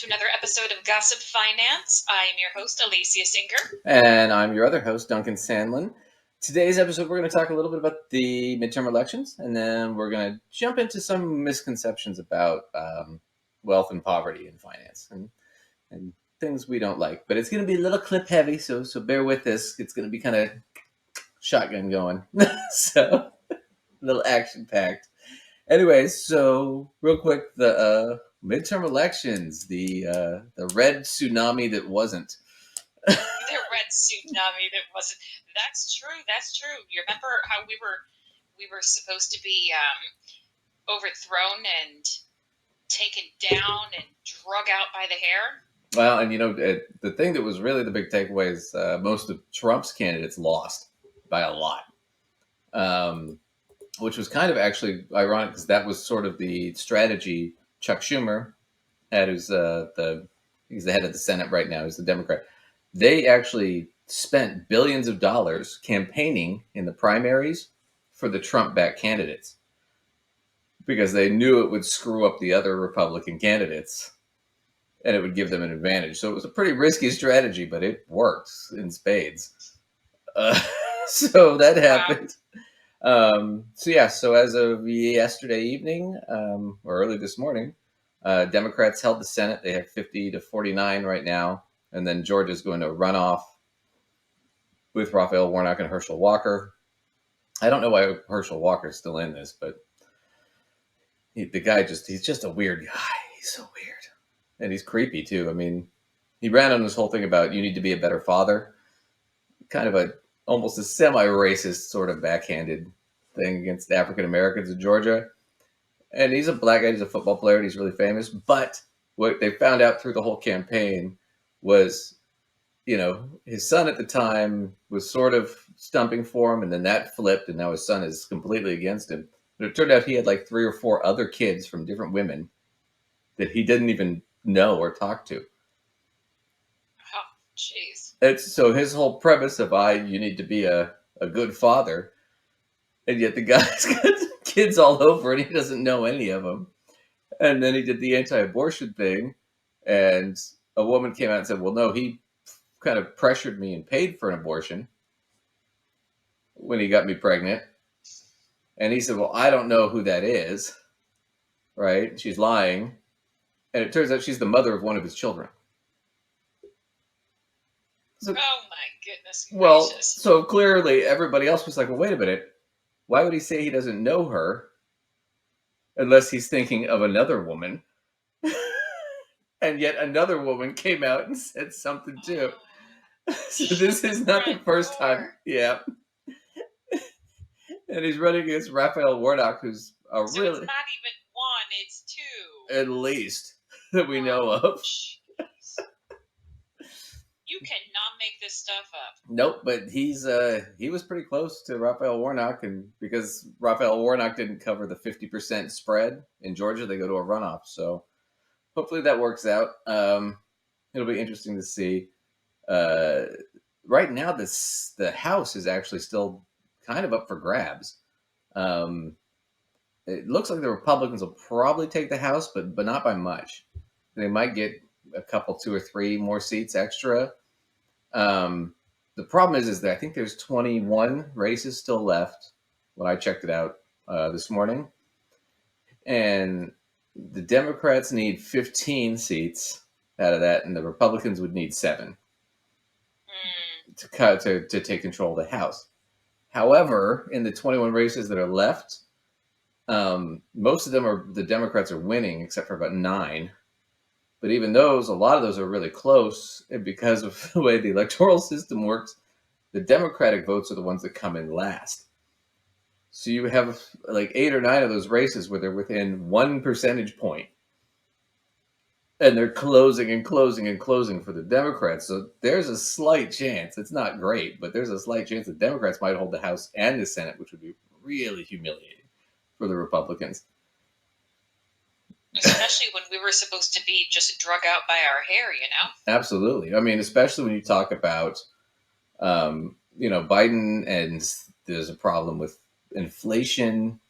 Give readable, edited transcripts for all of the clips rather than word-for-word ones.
to another episode of Gossip Finance. I am your host, Alicia Sinker. And I'm your other host, Duncan Sandlin. Today's episode, we're going to talk a little bit about the midterm elections, and then we're going to jump into some misconceptions about wealth and poverty in finance and things we don't like. But it's going to be a little clip heavy, so bear with this. It's going to be kind of shotgun going, so a little action packed. Anyways, so real quick, the midterm elections, the red tsunami that wasn't. The red tsunami that wasn't. That's true. You remember how we were supposed to be overthrown and taken down and drug out by the hair? Well, and the thing that was really the big takeaway is most of Trump's candidates lost by a lot, which was kind of actually ironic because that was sort of the strategy Chuck Schumer had, he's the head of the Senate right now, he's the Democrat. They actually spent billions of dollars campaigning in the primaries for the Trump-backed candidates because they knew it would screw up the other Republican candidates and it would give them an advantage. So it was a pretty risky strategy, but it worked in spades. So that happened. So as of yesterday evening, or early this morning, Democrats held the Senate. They have 50-49 right now. And then Georgia's going to run off with Raphael Warnock and Herschel Walker. I don't know why Herschel Walker's still in this, but he's just a weird guy. He's so weird. And he's creepy too. I mean, he ran on this whole thing about you need to be a better father. Kind of almost a semi-racist sort of backhanded thing against African Americans in Georgia. And he's a black guy. He's a football player. And he's really famous. But what they found out through the whole campaign was, his son at the time was sort of stumping for him, and then that flipped, and now his son is completely against him. But it turned out he had like 3 or 4 other kids from different women that he didn't even know or talk to. Oh, jeez. So his whole premise of you need to be a good father, and yet the guy's got kids all over and he doesn't know any of them. And then he did the anti-abortion thing, and a woman came out and said, well, no, he kind of pressured me and paid for an abortion when he got me pregnant. And he said, well, I don't know who that is, right? She's lying. And it turns out she's the mother of one of his children. So, oh my goodness gracious. Well, so clearly everybody else was like, well, wait a minute. Why would he say he doesn't know her unless he's thinking of another woman? And yet another woman came out and said something too. So this is not the first time. Yeah. And he's running against Raphael Warnock, who's so it's not even 1, it's 2. At least that we know of. You cannot make this stuff up. Nope, but he was pretty close to Raphael Warnock, and because Raphael Warnock didn't cover the 50% spread in Georgia, they go to a runoff. So hopefully that works out. It'll be interesting to see. Right now, the House is actually still kind of up for grabs. It looks like the Republicans will probably take the House, but not by much. They might get a couple, 2 or 3 more seats extra. The problem is that I think there's 21 races still left when I checked it out this morning. And the Democrats need 15 seats out of that, and the Republicans would need 7 to take control of the House. However, in the 21 races that are left, most of them the Democrats are winning, except for about 9. But even a lot of those are really close. And because of the way the electoral system works, the Democratic votes are the ones that come in last. So you have like 8 or 9 of those races where they're within 1 percentage point. And they're closing and closing and closing for the Democrats. So there's a slight chance, it's not great, but there's a slight chance the Democrats might hold the House and the Senate, which would be really humiliating for the Republicans. Especially when we were supposed to be just drug out by our hair, Absolutely. I mean, especially when you talk about, Biden, and there's a problem with inflation,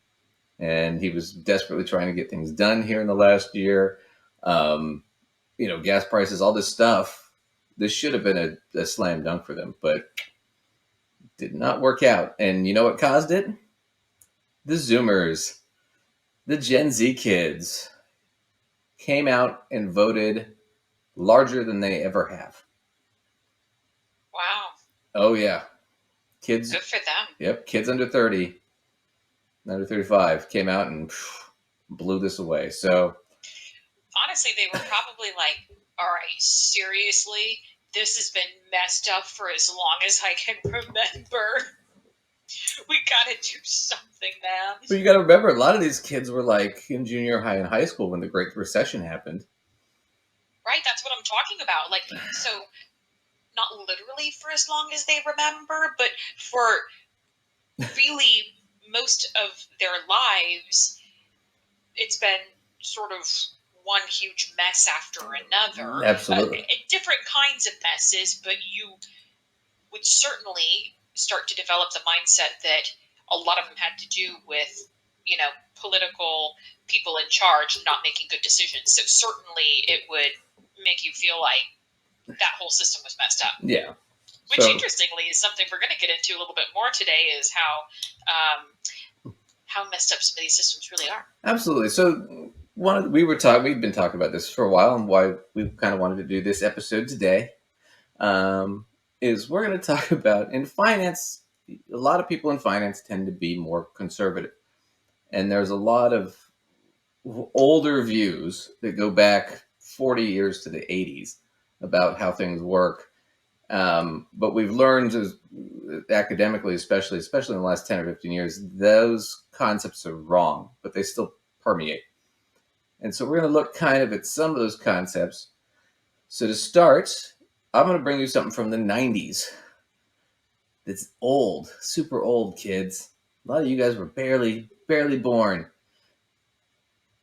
and he was desperately trying to get things done here in the last year. gas prices, all this stuff. This should have been a slam dunk for them, but did not work out. And you know what caused it? The Zoomers, the Gen Z kids, came out and voted larger than they ever have. Wow. Oh, yeah. Kids. Good for them. Yep. Kids under 30, under 35 came out and blew this away. So honestly, they were probably like, all right, seriously, this has been messed up for as long as I can remember. We gotta do something, man. But you gotta remember, a lot of these kids were like in junior high and high school when the Great Recession happened. Right, that's what I'm talking about. Like, so not literally for as long as they remember, but for really most of their lives, it's been sort of one huge mess after another. Absolutely. Different kinds of messes, but you would certainly start to develop the mindset that a lot of them had to do with, political people in charge not making good decisions. So certainly it would make you feel like that whole system was messed up. Yeah. Which, interestingly, is something we're going to get into a little bit more today, is how messed up some of these systems really are. Absolutely. So we'd been talking about this for a while, and why we kind of wanted to do this episode today is we're going to talk about, in finance, a lot of people in finance tend to be more conservative. And there's a lot of older views that go back 40 years to the 80s about how things work. But we've learned, academically, especially in the last 10 or 15 years, those concepts are wrong, but they still permeate. And so we're going to look kind of at some of those concepts. So to start, I'm going to bring you something from the 90s. That's old, super old, kids. A lot of you guys were barely born.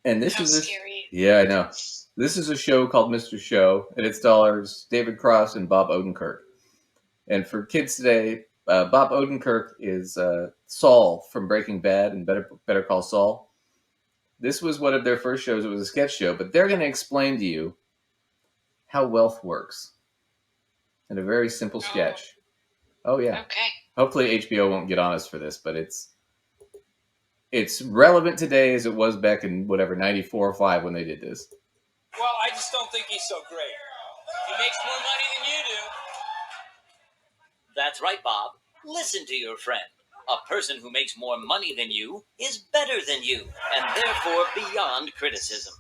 And this is scary. Yeah, I know. This is a show called Mr. Show, and it stars David Cross and Bob Odenkirk. And for kids today, Bob Odenkirk is Saul from Breaking Bad and Better Call Saul. This was one of their first shows. It was a sketch show, but they're going to explain to you how wealth works in a very simple sketch. Oh yeah. Okay. Hopefully HBO won't get on us for this, but it's relevant today as it was back in 94 or 5 when they did this. Well, I just don't think he's so great. He makes more money than you do. That's right, Bob. Listen to your friend. A person who makes more money than you is better than you, and therefore beyond criticism.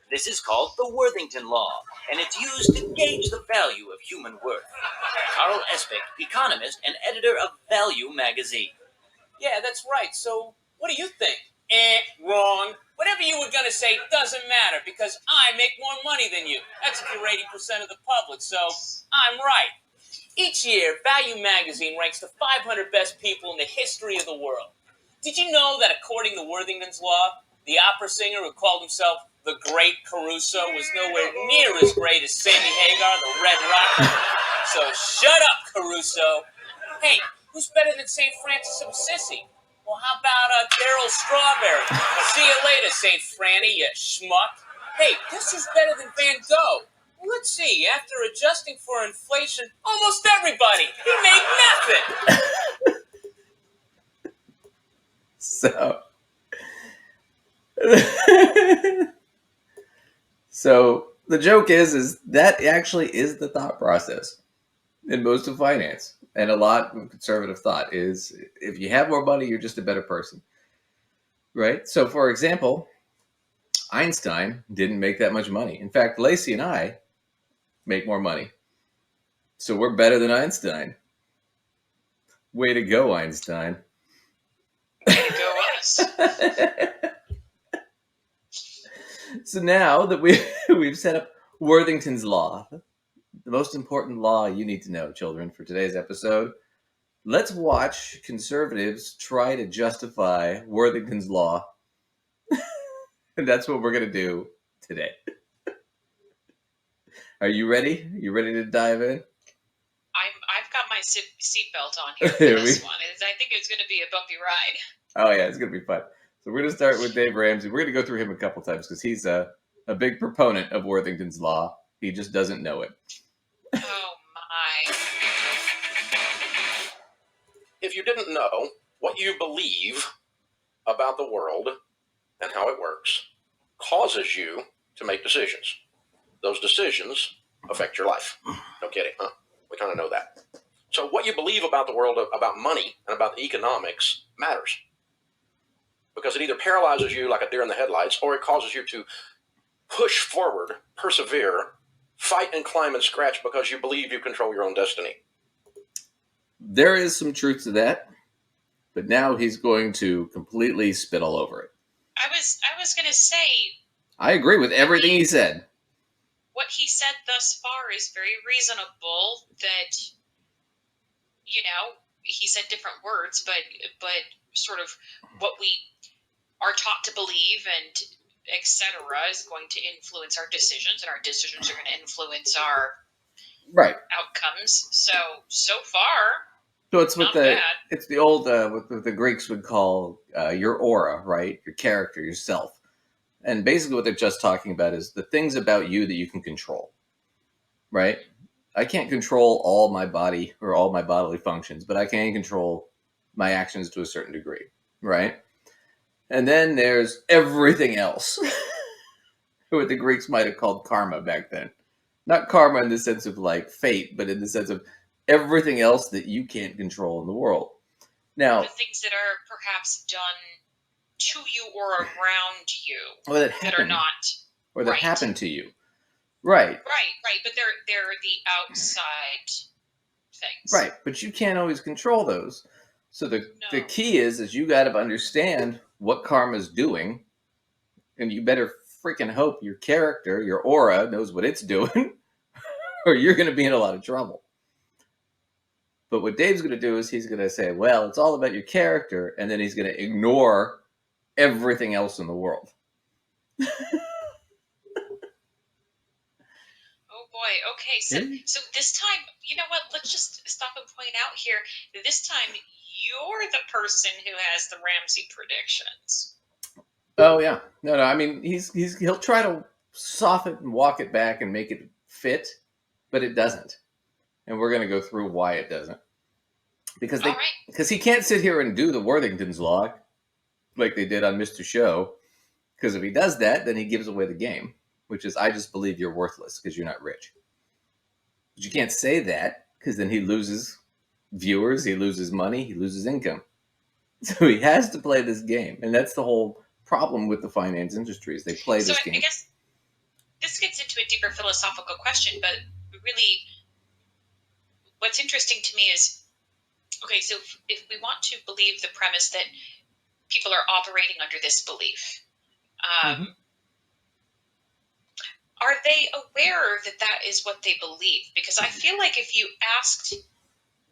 This is called the Worthington Law, and it's used to gauge the value of human worth. Carl Espich, economist and editor of Value magazine. Yeah, that's right. So, what do you think? Wrong. Whatever you were going to say doesn't matter, because I make more money than you. That's if you're 80% of the public, so I'm right. Each year, Value magazine ranks the 500 best people in the history of the world. Did you know that according to Worthington's Law, the opera singer who called himself the Great Caruso was nowhere near as great as Sammy Hagar, the Red Rocker? So shut up, Caruso. Hey, who's better than St. Francis of Assisi? Well, how about Carol Strawberry? See you later, St. Franny, you schmuck. Hey, guess who's better than Van Gogh? Well, let's see. After adjusting for inflation, almost everybody. He made nothing. So the joke is that actually is the thought process in most of finance. And a lot of conservative thought is, if you have more money, you're just a better person. Right? So, for example, Einstein didn't make that much money. In fact, Lacey and I make more money. So we're better than Einstein. Way to go, Einstein. Way to go, us. So now that we've set up Worthington's Law, the most important law you need to know, children, for today's episode, let's watch conservatives try to justify Worthington's Law. And that's what we're going to do today. Are you ready? You ready to dive in? I've got my seatbelt on here for this one. I think it's going to be a bumpy ride. Oh, yeah, it's going to be fun. So we're going to start with Dave Ramsey. We're going to go through him a couple times because he's a big proponent of Worthington's Law. He just doesn't know it. Oh my. If you didn't know, what you believe about the world and how it works causes you to make decisions. Those decisions affect your life. No kidding, huh? We kind of know that. So what you believe about the world, about money, and about the economics matters. Because it either paralyzes you like a deer in the headlights, or it causes you to push forward, persevere, fight and climb and scratch because you believe you control your own destiny. There is some truth to that, but now he's going to completely spit all over it. I was gonna say, I agree with everything he said. what he said thus far is very reasonable. That, you know, he said different words, but sort of what we are taught to believe and etc. is going to influence our decisions, and our decisions are going to influence our Right. outcomes. So far, So it's not what bad. it's the old what the Greeks would call your aura, right? Your character, yourself. And basically what they're just talking about is the things about you that you can control. Right? I can't control all my body or all my bodily functions, but I can control my actions to a certain degree, right? And then there's everything else. What the Greeks might have called karma back then. Not karma in the sense of like fate, but in the sense of everything else that you can't control in the world. Now, The things that are perhaps done to you or around you or that that are happened, not or that right. happened to you. Right. Right, but they're the outside things. Right, but you can't always control those. So the No. key is you got to understand what karma's doing, and you better freaking hope your character, your aura, knows what it's doing, or you're going to be in a lot of trouble. But what Dave's going to do is he's going to say, well, it's all about your character, and then he's going to ignore everything else in the world. Oh boy. Okay, so this time, you know what? Let's just stop and point out here. This time, you're the person who has the Ramsey predictions. Oh yeah, no. I mean, he'll try to soften and walk it back and make it fit, but it doesn't. And we're going to go through why it doesn't. Because All right. because he can't sit here and do the Worthington's law like they did on Mr. Show. Because if he does that, then he gives away the game, which is I just believe you're worthless because you're not rich. But you can't say that because then he loses viewers, he loses money, he loses income. So he has to play this game, and that's the whole problem with the finance industry is they play So this game. I guess this gets into a deeper philosophical question, but really, what's interesting to me is, okay, so if we want to believe the premise that people are operating under this belief, are they aware that that is what they believe? Because I feel like if you asked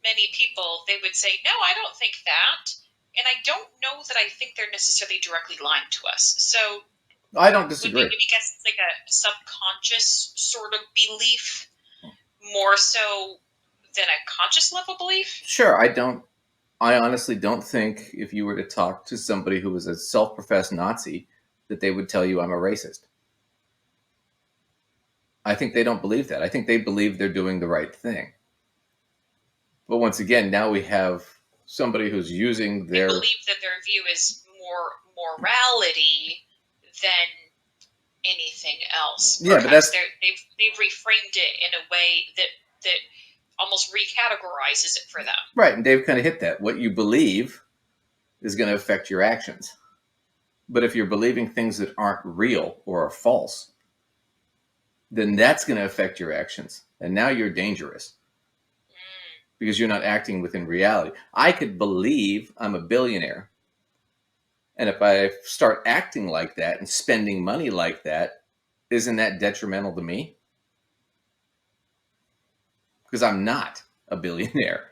many people, they would say, no, I don't think that. And I don't know that I think they're necessarily directly lying to us. So I don't would disagree. we maybe guess it's like a subconscious sort of belief more so than a conscious level belief? Sure, I honestly don't think if you were to talk to somebody who was a self-professed Nazi that they would tell you I'm a racist. I think they don't believe that. I think they believe they're doing the right thing. But once again, now we have somebody who's using They their believe that their view is more morality than anything else. Yeah, but Perhaps that's they've reframed it in a way that almost recategorizes it for them. right, and Dave kind of hit that. What you believe is going to affect your actions. But if you're believing things that aren't real or are false, then that's going to affect your actions. And now you're dangerous because you're not acting within reality. I could believe I'm a billionaire. And if I start acting like that and spending money like that, isn't that detrimental to me? Because I'm not a billionaire.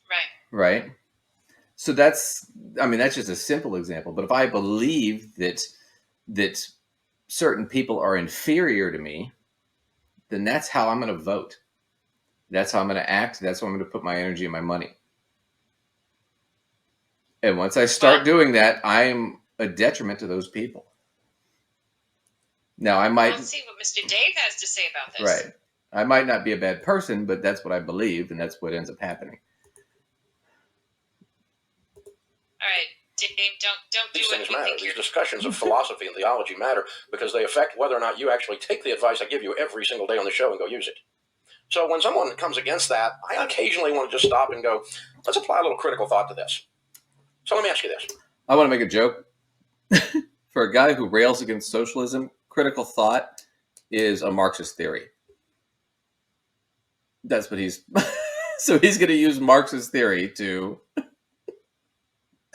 Right. Right? So that's just a simple example. But if I believe that certain people are inferior to me, then that's how I'm going to vote. That's how I'm going to act. That's how I'm going to put my energy and my money. And once I start doing that, I'm a detriment to those people. Now, I might, Let's see what Mr. Dave has to say about this. right, I might not be a bad person, but that's what I believe, and that's what ends up happening. All right, Dave, don't do These what things you matter. think These you're... discussions of philosophy and theology matter because they affect whether or not you actually take the advice I give you every single day on the show and go use it. So when someone comes against that, I occasionally want to just stop and go, let's apply a little critical thought to this. So let me ask you this. I want to make a joke. For a guy who rails against socialism, critical thought is a Marxist theory. That's what he's... So he's going to use Marxist theory to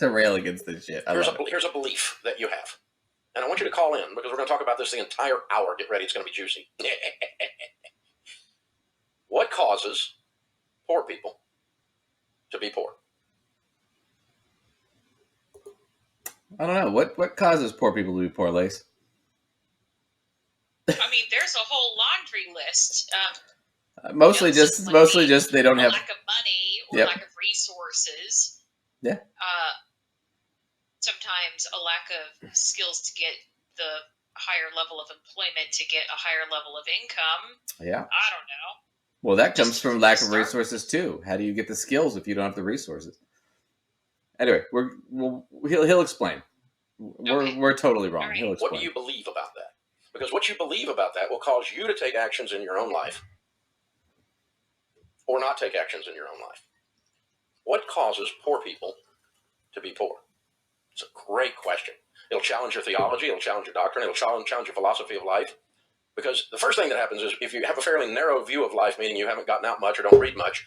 rail against this shit. Here's a belief that you have. And I want you to call in because we're going to talk about this the entire hour. Get ready. It's going to be juicy. What causes poor people to be poor? I don't know. What causes poor people to be poor, Lace? I mean, there's a whole laundry list. Mostly just they don't have lack of money or Yep. lack of resources. Yeah. Sometimes a lack of skills to get the higher level of employment, to get a higher level of income. Yeah. I don't know. Well, that comes Just from lack of start. resources too. How do you get the skills if you don't have the resources? Anyway, he'll explain. We're totally wrong. Right. He'll explain. What do you believe about that? Because what you believe about that will cause you to take actions in your own life or not take actions in your own life. What causes poor people to be poor? It's a great question. It'll challenge your theology. It'll challenge your doctrine. It'll challenge your philosophy of life. Because the first thing that happens is if you have a fairly narrow view of life, meaning you haven't gotten out much or don't read much,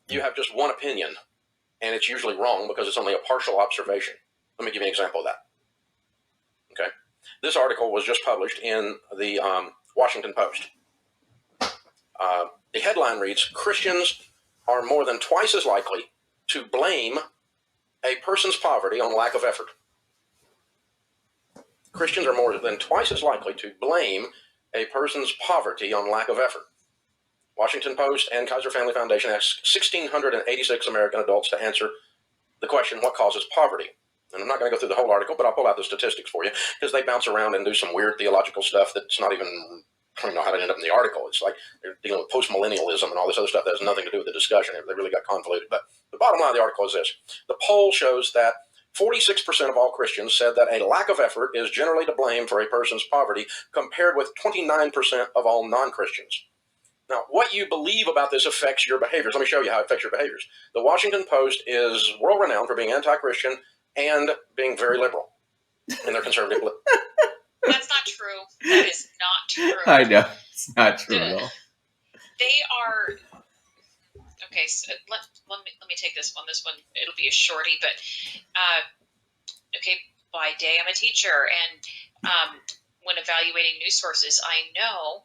you have just one opinion, and it's usually wrong because it's only a partial observation. Let me give you an example of that. Okay. This article was just published in the Washington Post. The headline reads, Christians are more than twice as likely to blame a person's poverty on lack of effort. Christians are more than twice as likely to blame a person's poverty on lack of effort. Washington Post and Kaiser Family Foundation asked 1,686 American adults to answer the question, what causes poverty? And I'm not going to go through the whole article, but I'll pull out the statistics for you because they bounce around and do some weird theological stuff that's not even, I don't know how to end up in the article. It's like they're dealing with post-millennialism and all this other stuff that has nothing to do with the discussion. They really got convoluted. But the bottom line of the article is this. The poll shows that 46% of all Christians said that a lack of effort is generally to blame for a person's poverty, compared with 29% of all non-Christians. Now, what you believe about this affects your behaviors. Let me show you how it affects your behaviors. The Washington Post is world-renowned for being anti-Christian and being very liberal in their conservative. That's not true. That is not true. I know. It's not true at all. They are... Okay, so let me take this one. This one, it'll be a shorty, but okay, by day I'm a teacher, and when evaluating news sources, I know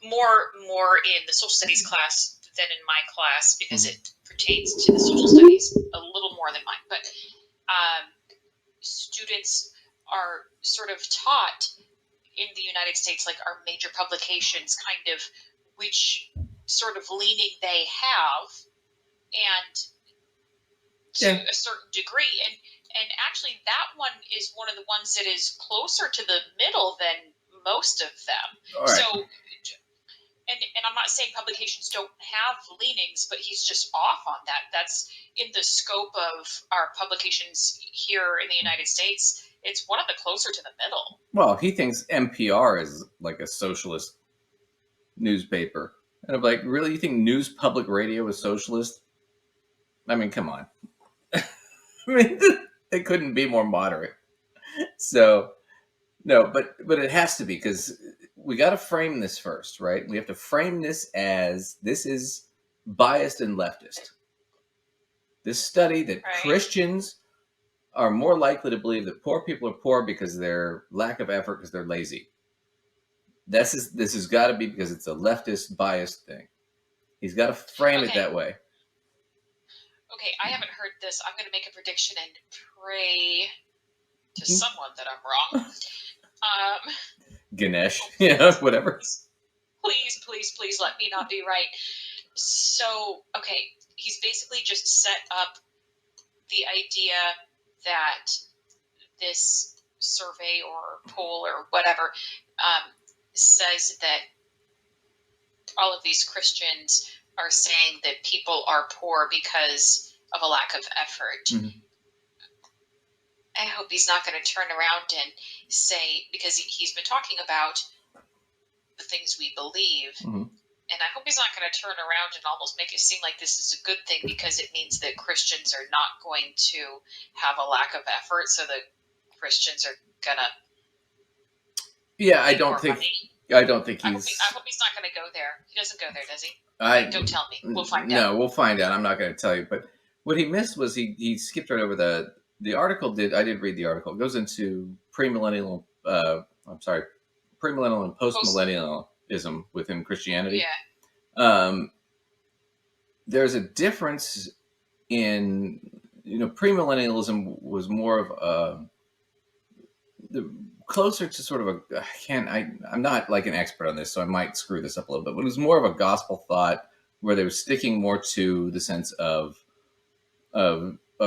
more in the social studies class than in my class because it pertains to the social studies a little more than mine. But students are sort of taught in the United States, like our major publications, kind of which sort of leaning they have, and to a certain degree, and actually that one is one of the ones that is closer to the middle than most of them. All right. So, and I'm not saying publications don't have leanings, but he's just off on that. That's in the scope of our publications here in the United States. It's one of the closer to the middle. Well, he thinks NPR is like a socialist newspaper. And I'm like, really? You think News Public Radio is socialist? I mean, come on. I mean, they couldn't be more moderate. So, no, but it has to be because we got to frame this first, right? We have to frame this as this is biased and leftist. This study that Right. Christians are more likely to believe that poor people are poor because of their lack of effort, because they're lazy. This has got to be because it's a leftist biased thing. He's got to frame it that way. Okay, I haven't heard this. I'm going to make a prediction and pray to someone that I'm wrong. Ganesh, yeah, whatever. Please let me not be right. So, okay, he's basically just set up the idea that this survey or poll or whatever says that all of these Christians are saying that people are poor because of a lack of effort. Mhm. I hope he's not going to turn around and say, because he's been talking about the things we believe, Mhm. and I hope he's not going to turn around and almost make it seem like this is a good thing because it means that Christians are not going to have a lack of effort, so that Christians are going to Yeah, I need don't more think money. I don't think I he's. hope he's not going to go there. He doesn't go there, does he? I Don't tell me. We'll find no, out. we'll find out. I'm not going to tell you, but what he missed was he skipped right over the article. I did read the article. It goes into premillennial. I'm sorry, premillennial and postmillennialism within Christianity. Yeah. There's a difference in premillennialism was more of the closer to sort of I'm not like an expert on this, so I might screw this up a little bit, but it was more of a gospel thought where they were sticking more to the sense of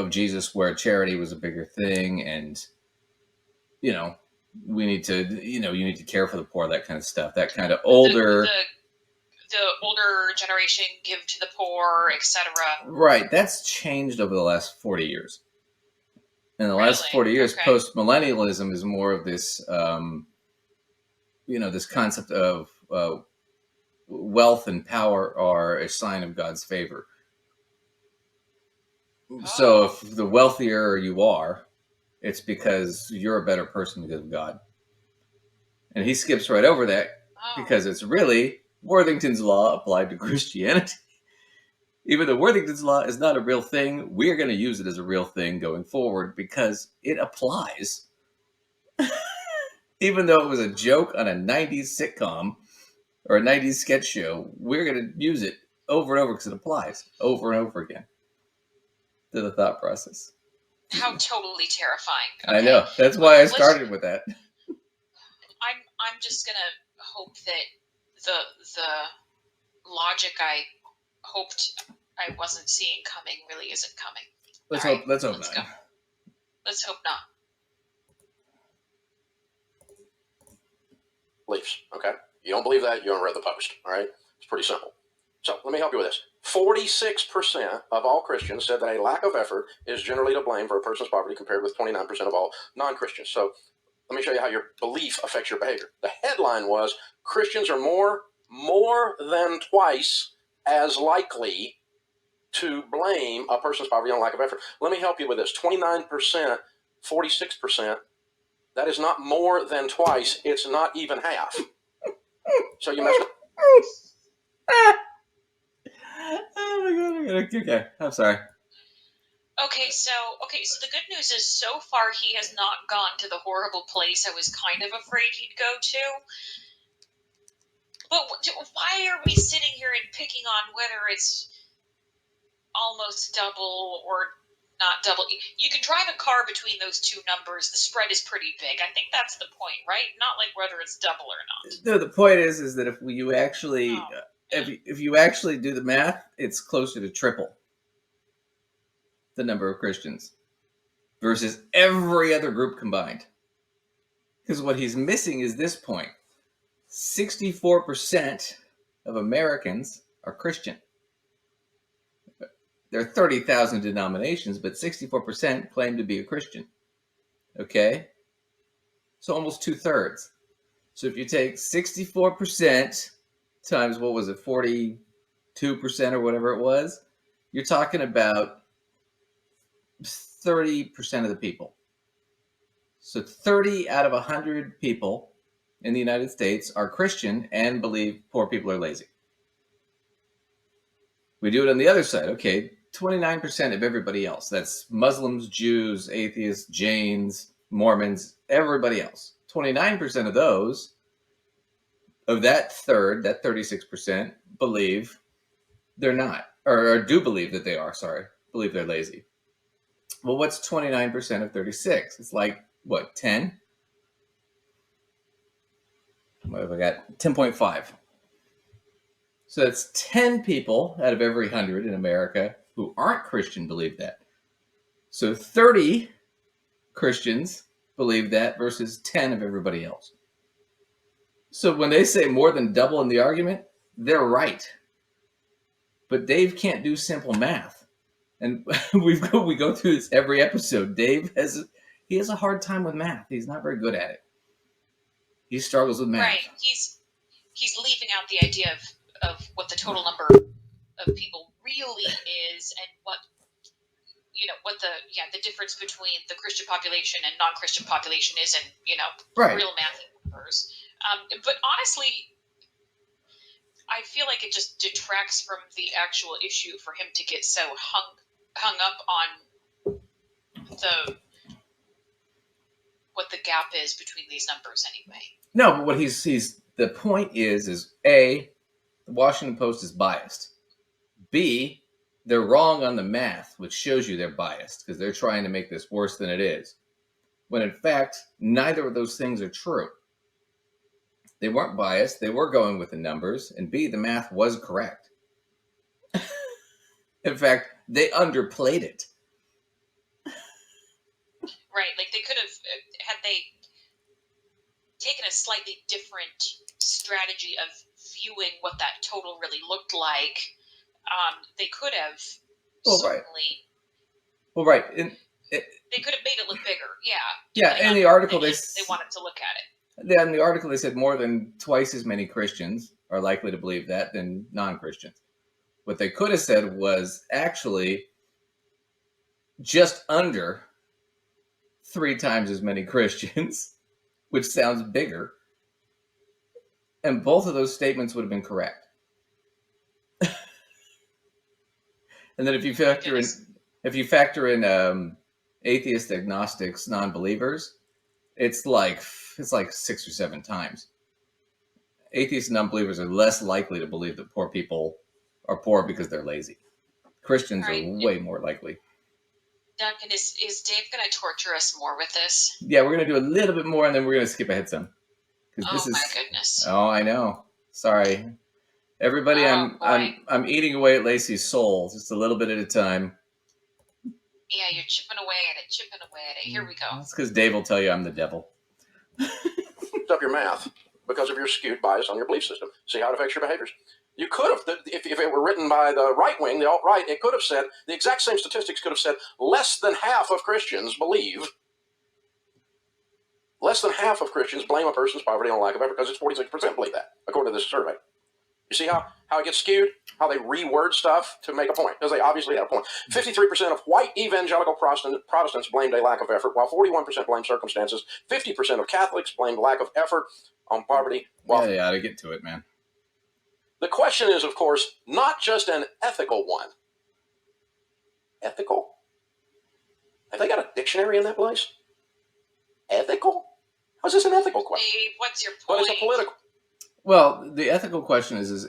Jesus, where charity was a bigger thing, and we need to you need to care for the poor, that kind of stuff, that kind of older. The older generation give to the poor, etc. Right, that's changed over the last 40 years. In the last 40 years, Okay. post-millennialism is more of this, this concept of wealth and power are a sign of God's favor. So if the wealthier you are, it's because you're a better person because of God. And he skips right over that because it's really Worthington's law applied to Christianity. Even though Worthington's law is not a real thing, we're going to use it as a real thing going forward because it applies. Even though it was a joke on a 90s sitcom or a 90s sketch show, we're going to use it over and over because it applies over and over again to the thought process. How totally terrifying. Okay. I know. That's why I started with that. I'm just gonna hope that the logic I hoped I wasn't seeing coming really isn't coming. Let's All hope. right, Let's hope let's not. go. Let's hope not. Beliefs. Okay. You don't believe that, you haven't read the post. All right. It's pretty simple. So let me help you with this. 46% of all Christians said that a lack of effort is generally to blame for a person's poverty, compared with 29% of all non-Christians. So let me show you how your belief affects your behavior. The headline was Christians are more than twice as likely to blame a person's poverty on lack of effort. Let me help you with this. 29%, 46%, that is not more than twice. It's not even half. So you messed up. Oh my god! Okay, I'm sorry. Okay, so the good news is so far he has not gone to the horrible place I was kind of afraid he'd go to. But why are we sitting here and picking on whether it's almost double or not double? You can drive a car between those two numbers. The spread is pretty big. I think that's the point, right? Not like whether it's double or not. No, the point is that if you actually if you actually do the math, it's closer to triple the number of Christians versus every other group combined. Because what he's missing is this point: 64% of Americans are Christian. There are 30,000 denominations, but 64% claim to be a Christian. Okay? So almost 2/3. So if you take 64% times, what was it, 42% or whatever it was, you're talking about 30% of the people. So 30 out of 100 people in the United States are Christian and believe poor people are lazy. We do it on the other side. Okay, 29% of everybody else. That's Muslims, Jews, atheists, Jains, Mormons, everybody else. 29% of those, of that third, that 36%, believe they're not, or do believe that they are, believe they're lazy. Well, what's 29% of 36? It's like, what, 10? What have I got? 10.5. So that's 10 people out of every 100 in America who aren't Christian believe that. So 30 Christians believe that versus 10 of everybody else. So when they say more than double in the argument, they're right. But Dave can't do simple math. And we go through this every episode. Dave has a hard time with math. He's not very good at it. He struggles with math. Right. He's leaving out the idea of what the total number of people really is, and what the difference between the Christian population and non-Christian population is, and Right. real math numbers. But honestly, I feel like it just detracts from the actual issue for him to get so hung up on what the gap is between these numbers anyway. No, but what he's the point is A, the Washington Post is biased. B, they're wrong on the math, which shows you they're biased because they're trying to make this worse than it is. When in fact, neither of those things are true. They weren't biased. They were going with the numbers. And B, the math was correct. In fact, they underplayed it. Right. Like they could have, had they taken a slightly different strategy of viewing what that total really looked like, they could have certainly. Well, right. They could have made it look bigger. Yeah. Yeah. In the article, they wanted to look at it. Yeah, in the article, they said more than twice as many Christians are likely to believe that than non-Christians. What they could have said was actually just under 3 times as many Christians, which sounds bigger. And both of those statements would have been correct. And then if you factor in atheists, agnostics, non-believers, it's like 6 or 7 times. Atheists and non-believers are less likely to believe that poor people are poor because they're lazy. Christians are way more likely. Duncan, is Dave going to torture us more with this? Yeah, we're going to do a little bit more, and then we're going to skip ahead some. Oh my goodness! Oh, I know. Sorry, everybody. I'm eating away at Lacey's soul, just a little bit at a time. Yeah, you're chipping away at it. Here we go. That's because Dave will tell you I'm the devil. Up your math because of your skewed bias on your belief system. See how it affects your behaviors. You could have, if it were written by the right wing, the alt-right, it could have said, the exact same statistics could have said, less than half of Christians blame a person's poverty on lack of effort, because it's 46% believe that, according to this survey. You see how it gets skewed? How they reword stuff to make a point, because they obviously have a point. 53% of white evangelical Protestants blamed a lack of effort, while 41% blamed circumstances. 50% of Catholics blamed lack of effort on poverty. Yeah, they ought to get to it, man. The question is, of course, not just an ethical one. Ethical? Have they got a dictionary in that place? Ethical? How is this an ethical question? Dave, what's your point? But it's a political. Well, the ethical question is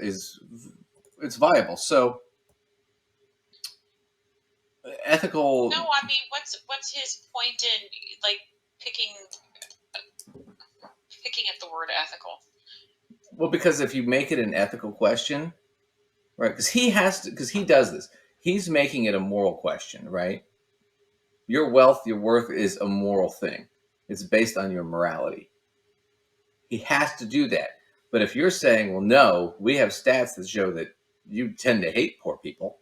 it's viable. So ethical. No, I mean, what's his point in picking at the word ethical? Well, because if you make it an ethical question, right? Because he does this. He's making it a moral question, right? Your wealth, your worth is a moral thing. It's based on your morality. He has to do that. But if you're saying, well, no, we have stats that show that you tend to hate poor people,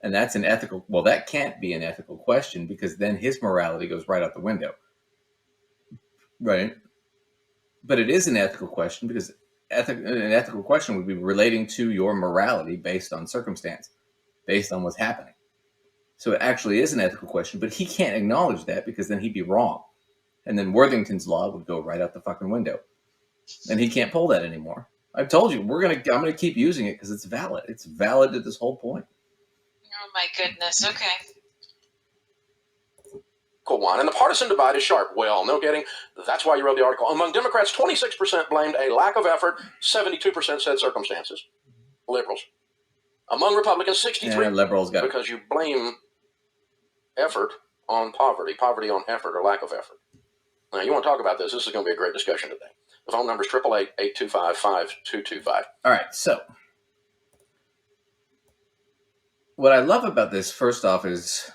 and that's an ethical, well, that can't be an ethical question, because then his morality goes right out the window. Right? But it is an ethical question, because an ethical question would be relating to your morality based on circumstance, based on what's happening. So it actually is an ethical question, but he can't acknowledge that, because then he'd be wrong. And then Worthington's law would go right out the fucking window. And he can't pull that anymore. I've told you, I'm gonna keep using it because it's valid. It's valid to this whole point. Oh my goodness. Okay. Cool one. And the partisan divide is sharp. Well, no kidding. That's why you wrote the article. Among Democrats, 26% blamed a lack of effort. 72% said circumstances. Liberals. Among Republicans, 63%. Liberals got because you blame effort on poverty on effort or lack of effort. Now, you want to talk about this? This is going to be a great discussion today. The phone number is 888-825-5225. All right, so what I love about this, first off, is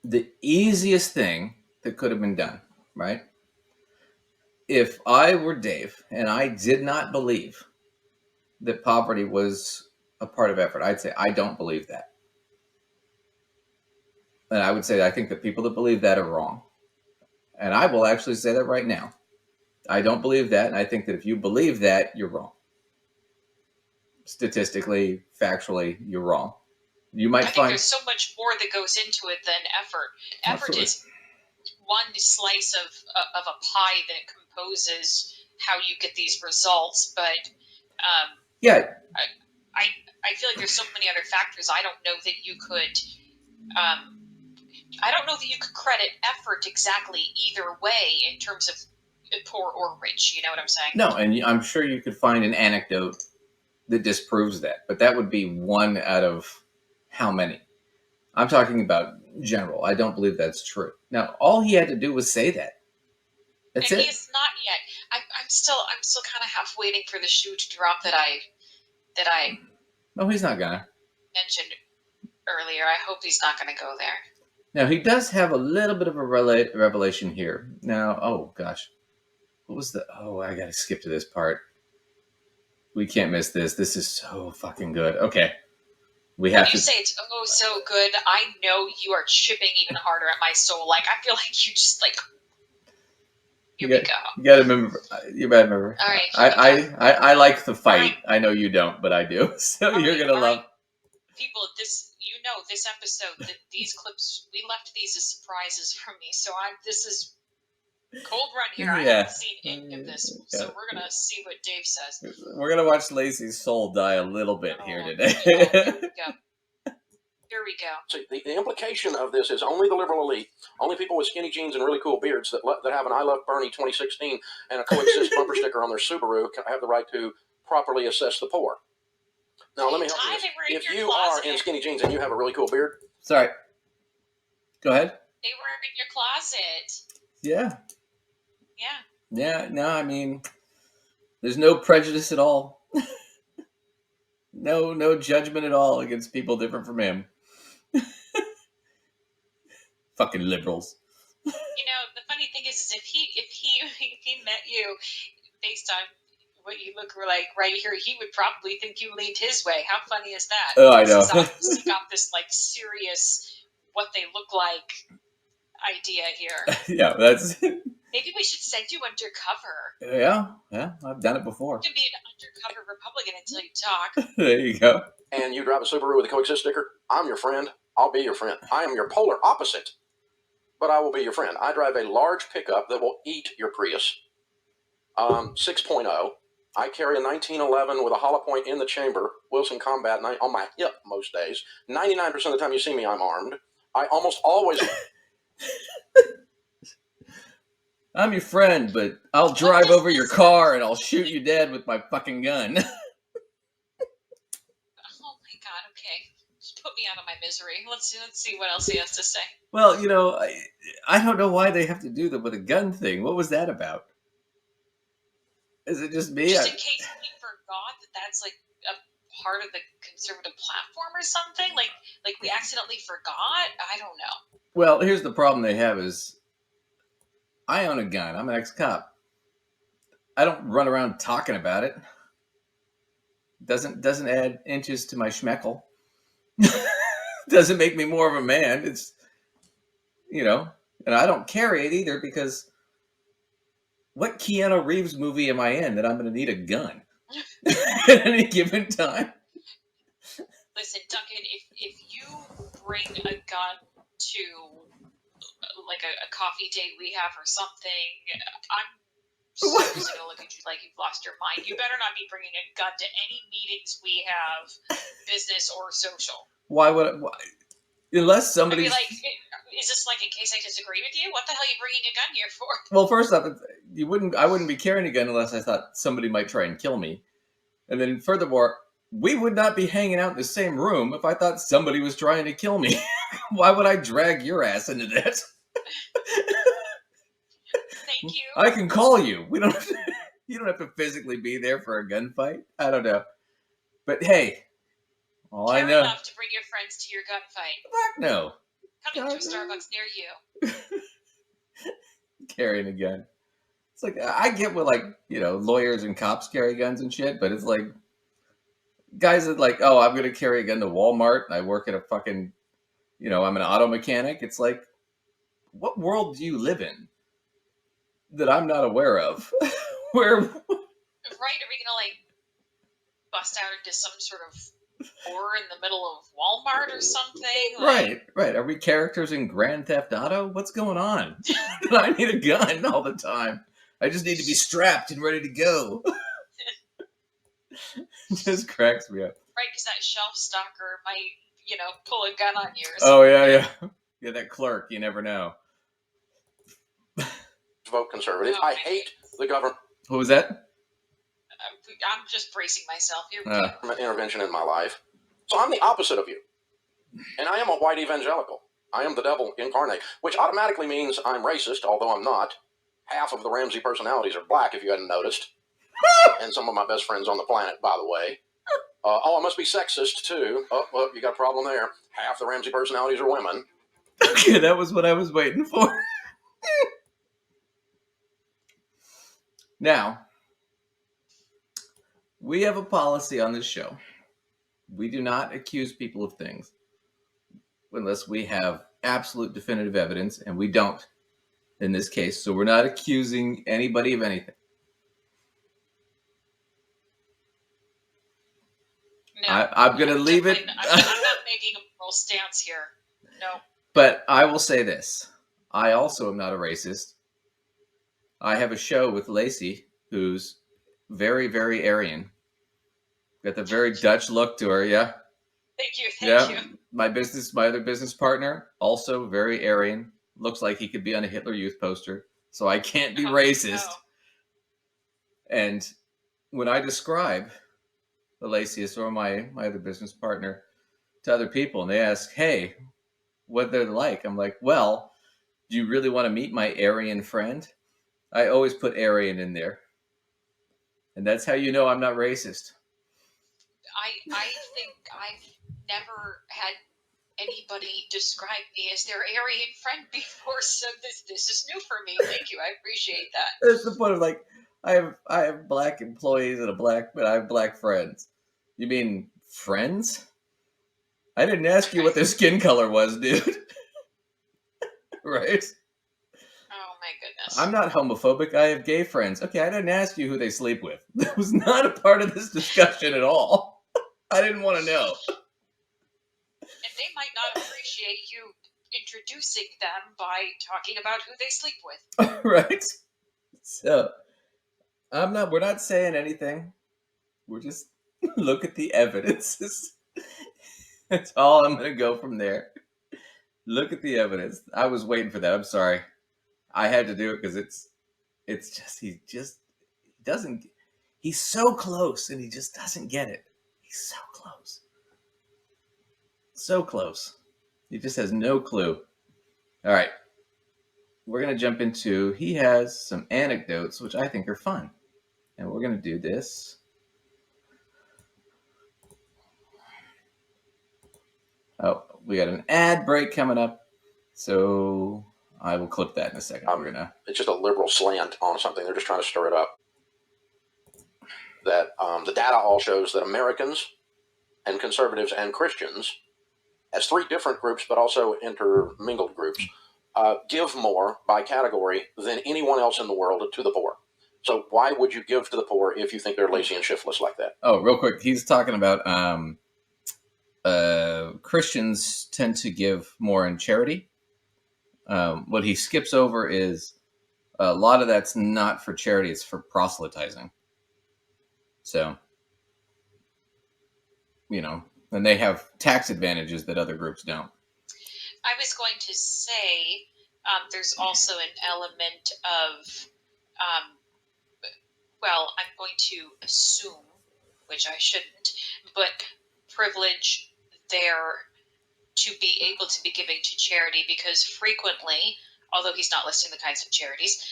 the easiest thing that could have been done, right? if I were Dave and I did not believe that poverty was a part of effort, I'd say I don't believe that. And I would say I think the people that believe that are wrong. And I will actually say that right now. I don't believe that, and I think that if you believe that, you're wrong. Statistically, factually, you're wrong. You might I think find there's so much more that goes into it than effort. Effort Absolutely. is one slice of a pie that composes how you get these results, but yeah, I feel like there's so many other factors. I don't know that you could. I don't know that you could credit effort exactly either way in terms of poor or rich. You know what I'm saying? no, and I'm sure you could find an anecdote that disproves that, but that would be one out of how many? I'm talking about general. I don't believe that's true. Now, all he had to do was say that. That's And it. he is not yet. I'm still kind of half waiting for the shoe to drop that I No, he's not gonna. mentioned earlier. I hope he's not going to go there. Now, he does have a little bit of a revelation here. Now, oh gosh. What was the... Oh, I gotta skip to this part. We can't miss this. This is so fucking good. Okay. We When have you to... say it's so good, I know you are chipping even harder at my soul. Like, I feel like you just, like, here we go. You gotta remember... You gotta remember. All right, I like the fight. Right. I know you don't, but I do. So All you're right, gonna all love... right. People, this episode, these clips, we left these as surprises from me. So this is cold run here. I Yeah. haven't seen any of this. So Yeah. we're going to see what Dave says. We're gonna watch Lacey's soul die a little bit here today. Here we go. Here we go. So the implication of this is only the liberal elite, only people with skinny jeans and really cool beards that have an I Love Bernie 2016 and a coexist bumper sticker on their Subaru have the right to properly assess the poor. Now, let me help you. If you are in skinny jeans and you have a really cool beard, Sorry. Go ahead. They were in your closet. Yeah. Yeah. Yeah. No, I mean, there's no prejudice at all. No judgment at all against people different from him. Fucking liberals. You know, the funny thing is if he met you based on what you look like right here, he would probably think you leaned his way. How funny is that? Oh, I know. He's obviously got this like serious what they look like idea here. Yeah, that's... Maybe we should send you undercover. Yeah, I've done it before. You can be an undercover Republican until you talk. There you go. and you drive a Subaru with a coexist sticker, I'm your friend. I'll be your friend. I am your polar opposite, but I will be your friend. I drive a large pickup that will eat your Prius. 6.0. I carry a 1911 with a hollow point in the chamber, Wilson Combat on my hip most days. 99% of the time you see me, I'm armed. I almost always... I'm your friend, but I'll drive over your car and I'll shoot you dead with my fucking gun. Oh my god, okay. Just put me out of my misery. Let's see what else he has to say. Well, you know, I don't know why they have to do the with a gun thing. What was that about? Is it just me? Just in case we forgot that that's like a part of the conservative platform or something? Like we accidentally forgot? I don't know. Well, here's the problem they have is I own a gun. I'm an ex-cop. I don't run around talking about it. Doesn't add inches to my schmeckle. Doesn't make me more of a man. It's, you know, and I don't carry it either because what Keanu Reeves movie am I in that I'm going to need a gun at any given time? Listen, Duncan, if you bring a gun to like a coffee date we have or something, I'm seriously gonna look at you like you've lost your mind. You better not be bringing a gun to any meetings we have, business or social. Why would unless somebody's... I mean, like, is this like in case I disagree with you? What the hell are you bringing a gun here for? Well, first off, I wouldn't be carrying a gun unless I thought somebody might try and kill me. And then furthermore, we would not be hanging out in the same room if I thought somebody was trying to kill me. Why would I drag your ass into that? Thank you. I can call you. You don't have to physically be there for a gunfight. I don't know. But hey, all Care I know... enough to bring your friends to your gunfight. Fuck no. Coming to a Starbucks near you. Carrying a gun. like, I get what, like, lawyers and cops carry guns and shit, but it's like guys that like, oh, I'm going to carry a gun to Walmart and I work at a fucking, I'm an auto mechanic. It's like, what world do you live in that I'm not aware of? Where? Right? Are we gonna like bust out into some sort of war in the middle of Walmart or something? Right. Are we characters in Grand Theft Auto? What's going on? I need a gun all the time. I just need to be strapped and ready to go. It just cracks me up. Right, because that shelf stalker might, pull a gun on you or Oh, something. yeah, that clerk, you never know. Vote conservative. I hate the government What was that? I'm just bracing myself here. intervention in my life. So I'm the opposite of you. And I am a white evangelical. I am the devil incarnate, which automatically means I'm racist, although I'm not. Half of the Ramsey personalities are black, if you hadn't noticed. And some of my best friends on the planet, by the way. I must be sexist, too. Oh, well, you got a problem there. Half the Ramsey personalities are women. Okay, that was what I was waiting for. Now, we have a policy on this show. We do not accuse people of things unless we have absolute definitive evidence, and we don't in this case. So we're not accusing anybody of anything. No, I'm going to leave it. I'm not making a moral stance here. No. But I will say this. I also am not a racist. I have a show with Lacey, who's very, very Aryan. Got the very Dutch look to her, yeah. Thank you. My other business partner, also very Aryan. Looks like he could be on a Hitler Youth poster. So I can't be racist. No. And when I describe Elacius or my other business partner to other people, and they ask, hey, what they're like, I'm like, well, do you really want to meet my Aryan friend? I always put Aryan in there. And that's how you know I'm not racist. I think I've never had anybody describe me as their Aryan friend before, so this is new for me. Thank you. I appreciate that. That's the point of like, I have black employees but I have black friends. You mean friends? I didn't ask you what their skin color was, dude. Right? Oh my goodness. I'm not homophobic. I have gay friends. Okay, I didn't ask you who they sleep with. That was not a part of this discussion at all. I didn't want to know. And they might not appreciate you introducing them by talking about who they sleep with. Right? So, we're not saying anything. We're just look at the evidence. That's all I'm going to go from there. Look at the evidence. I was waiting for that. I'm sorry. I had to do it because he's so close and he just doesn't get it. He's so close. So close. He just has no clue. All right. We're going to jump into, he has some anecdotes, which I think are fun. And we're going to do this. Oh, we got an ad break coming up. So I will clip that in a second. It's just a liberal slant on something. They're just trying to stir it up. That the data all shows that Americans and conservatives and Christians, as three different groups, but also intermingled groups, give more by category than anyone else in the world to the poor. So why would you give to the poor if you think they're lazy and shiftless like that? Oh, real quick. He's talking about Christians tend to give more in charity. What he skips over is a lot of that's not for charity. It's for proselytizing. So, and they have tax advantages that other groups don't. I was going to say there's also an element of, I'm going to assume, which I shouldn't, but privilege there to be able to be giving to charity, because frequently, although he's not listing the kinds of charities,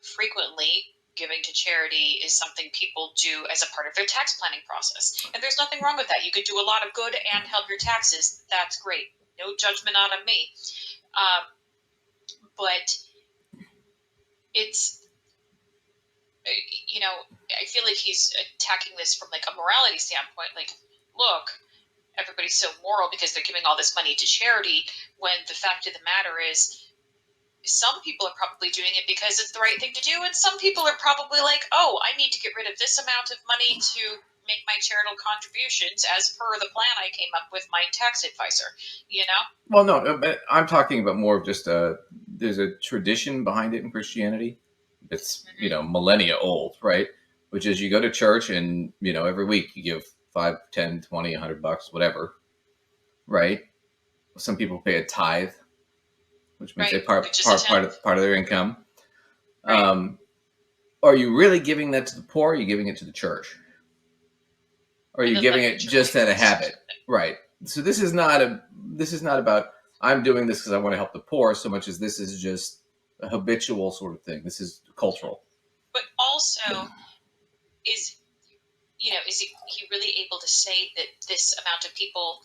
frequently giving to charity is something people do as a part of their tax planning process. And there's nothing wrong with that. You could do a lot of good and help your taxes. That's great. No judgment out of me. But it's you know, I feel like he's attacking this from like a morality standpoint. Like, look, everybody's so moral because they're giving all this money to charity, when the fact of the matter is some people are probably doing it because it's the right thing to do, and some people are probably like, oh, I need to get rid of this amount of money to make my charitable contributions as per the plan I came up with my tax advisor, you know? Well, no, but I'm talking about more of just there's a tradition behind it in Christianity. It's, millennia old, right? Which is you go to church and, every week you give 5, 10, 20, $100, whatever, right? Some people pay a tithe, which means Right, they part which is a tenth. of their income. Right. Are you really giving that to the poor? Or are you giving it to the church? Or are And you then giving let it the just church out of do habit? Right. So this is not about I'm doing this because I want to help the poor so much as this is just a habitual sort of thing. This is cultural. But also, is is he really able to say that this amount of people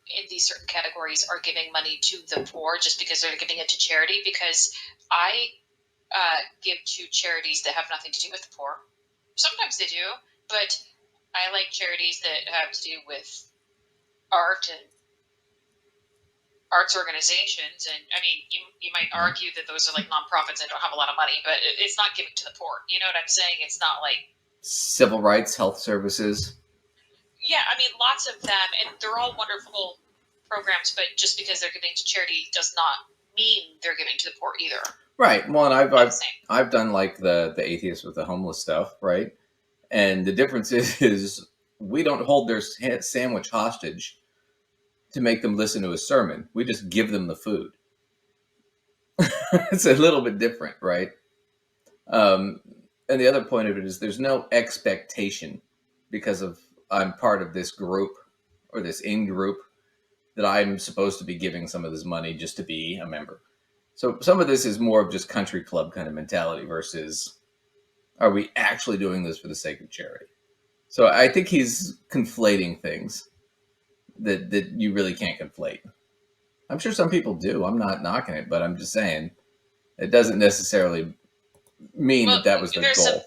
in these certain categories are giving money to the poor just because they're giving it to charity? Because I give to charities that have nothing to do with the poor. Sometimes they do, but I like charities that have to do with art and arts organizations. And I mean, you might argue that those are like nonprofits that don't have a lot of money, but it's not giving to the poor. You know what I'm saying? It's not like civil rights, health services. Yeah, I mean, lots of them, and they're all wonderful programs, but just because they're giving to charity does not mean they're giving to the poor either. Right. Well, and Not the same. I've done like the atheists with the homeless stuff, right? And the difference is we don't hold their sandwich hostage to make them listen to a sermon. We just give them the food. It's a little bit different, right? And the other point of it is there's no expectation because of I'm part of this group or this in group that I'm supposed to be giving some of this money just to be a member. So some of this is more of just country club kind of mentality versus are we actually doing this for the sake of charity? So I think he's conflating things that you really can't conflate. I'm sure some people do. I'm not knocking it, but I'm just saying it doesn't necessarily mean that was the goal.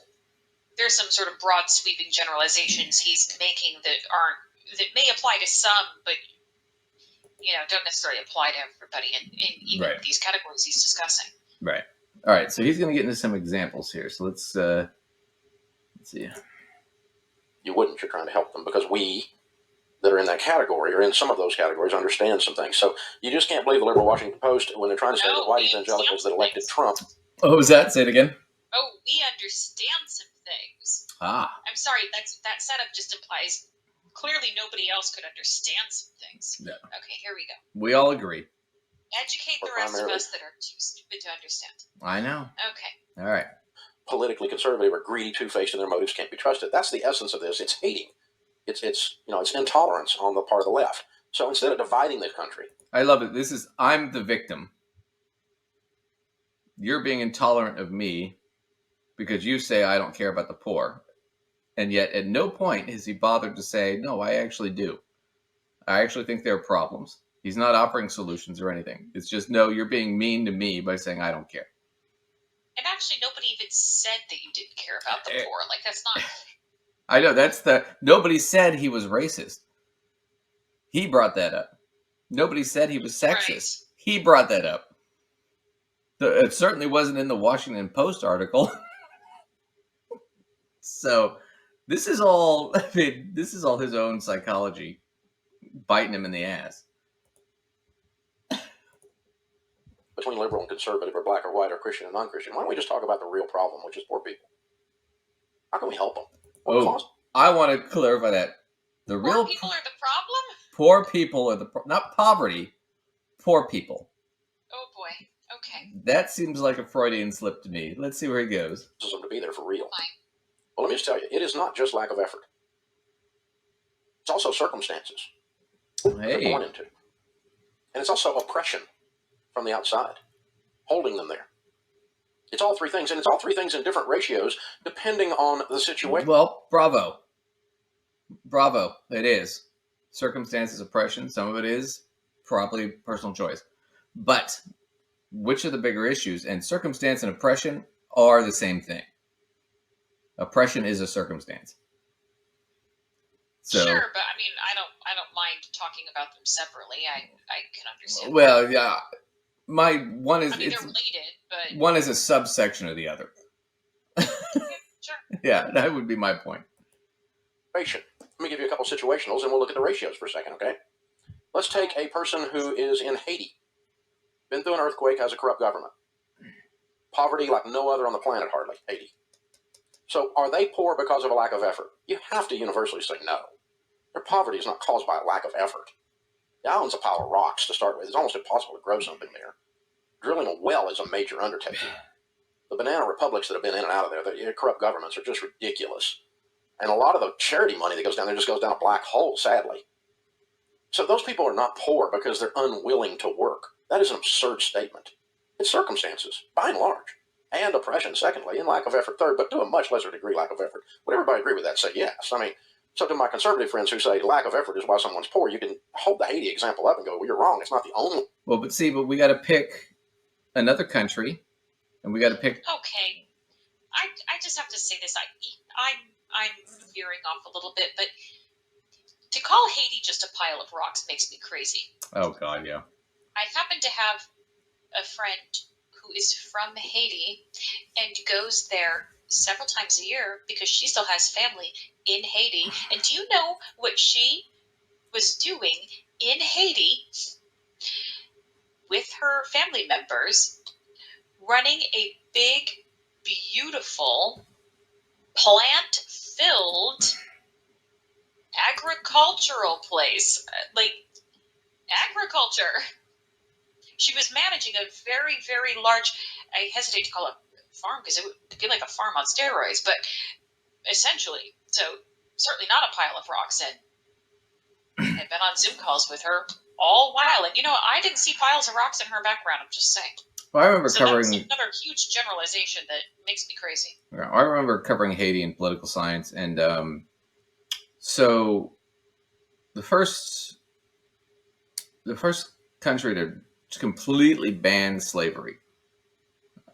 There's some sort of broad sweeping generalizations he's making that may apply to some, but don't necessarily apply to everybody in even these categories he's discussing. Right. All right. So he's going to get into some examples here. So let's see. You wouldn't. You're trying to help them because we that are in that category or in some of those categories understand some things. So you just can't believe the liberal Washington Post when they're trying to say that white evangelicals that elected Trump. Oh, was that? Say it again. Oh, we understand some things. I'm sorry. That setup just implies clearly nobody else could understand some things. Yeah. Okay, here we go. We all agree. Educate the rest of us that are too stupid to understand. I know. Okay. All right. Politically conservative or greedy, two-faced, and their motives can't be trusted. That's the essence of this. It's hating. It's intolerance on the part of the left. So instead of dividing the country, I love it. I'm the victim. You're being intolerant of me because you say I don't care about the poor. And yet at no point has he bothered to say, no, I actually do. I actually think there are problems. He's not offering solutions or anything. It's just, no, you're being mean to me by saying I don't care. And actually, nobody even said that you didn't care about the poor. Like, that's not... I know, nobody said he was racist. He brought that up. Nobody said he was sexist. Right. He brought that up. It certainly wasn't in the Washington Post article. So this is all his own psychology biting him in the ass. Between liberal and conservative or black or white or Christian and non-Christian, why don't we just talk about the real problem, which is poor people? How can we help them? I want to clarify that. Poor people are the problem? Poor people are not poverty, poor people. Oh boy. Okay. That seems like a Freudian slip to me. Let's see where he goes. To be there for real. Fine. Well, let me just tell you, it is not just lack of effort. It's also circumstances they're born into. And it's also oppression from the outside, holding them there. It's all three things, and it's all three things in different ratios depending on the situation. Well, bravo. Bravo, it is. Circumstances, oppression, some of it is probably personal choice. But which are the bigger issues? And circumstance and oppression are the same thing. Oppression is a circumstance. So, sure, but I mean, I don't mind talking about them separately. I can understand. well, yeah, my one is I mean, they're related, but one is a subsection of the other. sure. Yeah, that would be my point. Let me give you a couple situationals, and we'll look at the ratios for a second, okay? Let's take a person who is in Haiti, been through an earthquake, has a corrupt government. Poverty like no other on the planet, hardly, Haiti. So are they poor because of a lack of effort? You have to universally say no. Their poverty is not caused by a lack of effort. The island's a pile of rocks to start with. It's almost impossible to grow something there. Drilling a well is a major undertaking. The banana republics that have been in and out of there, the corrupt governments, are just ridiculous. And a lot of the charity money that goes down there just goes down a black hole, sadly. So those people are not poor because they're unwilling to work. That is an absurd statement. It's circumstances, by and large. And oppression, secondly, and lack of effort, third, but to a much lesser degree, lack of effort. Would everybody agree with that? Say yes. I mean, so to my conservative friends who say lack of effort is why someone's poor, you can hold the Haiti example up and go, well, you're wrong. It's not the only. Well, but we got to pick another country, and we got to pick. Okay, I just have to say this. I'm veering off a little bit, but to call Haiti just a pile of rocks makes me crazy. Oh God, yeah. I happen to have a friend who is from Haiti and goes there several times a year because she still has family in Haiti. And do you know what she was doing in Haiti with her family members? Running a big, beautiful, plant-filled agricultural place. Like, agriculture. She was managing a very, very large, I hesitate to call it farm because it would be like a farm on steroids, but essentially, so certainly not a pile of rocks. And I've been on Zoom calls with her all while, and I didn't see piles of rocks in her background. I'm just saying. Well, I remember So covering that's another huge generalization that makes me crazy. I remember covering Haiti in political science, and so the first country to completely ban slavery.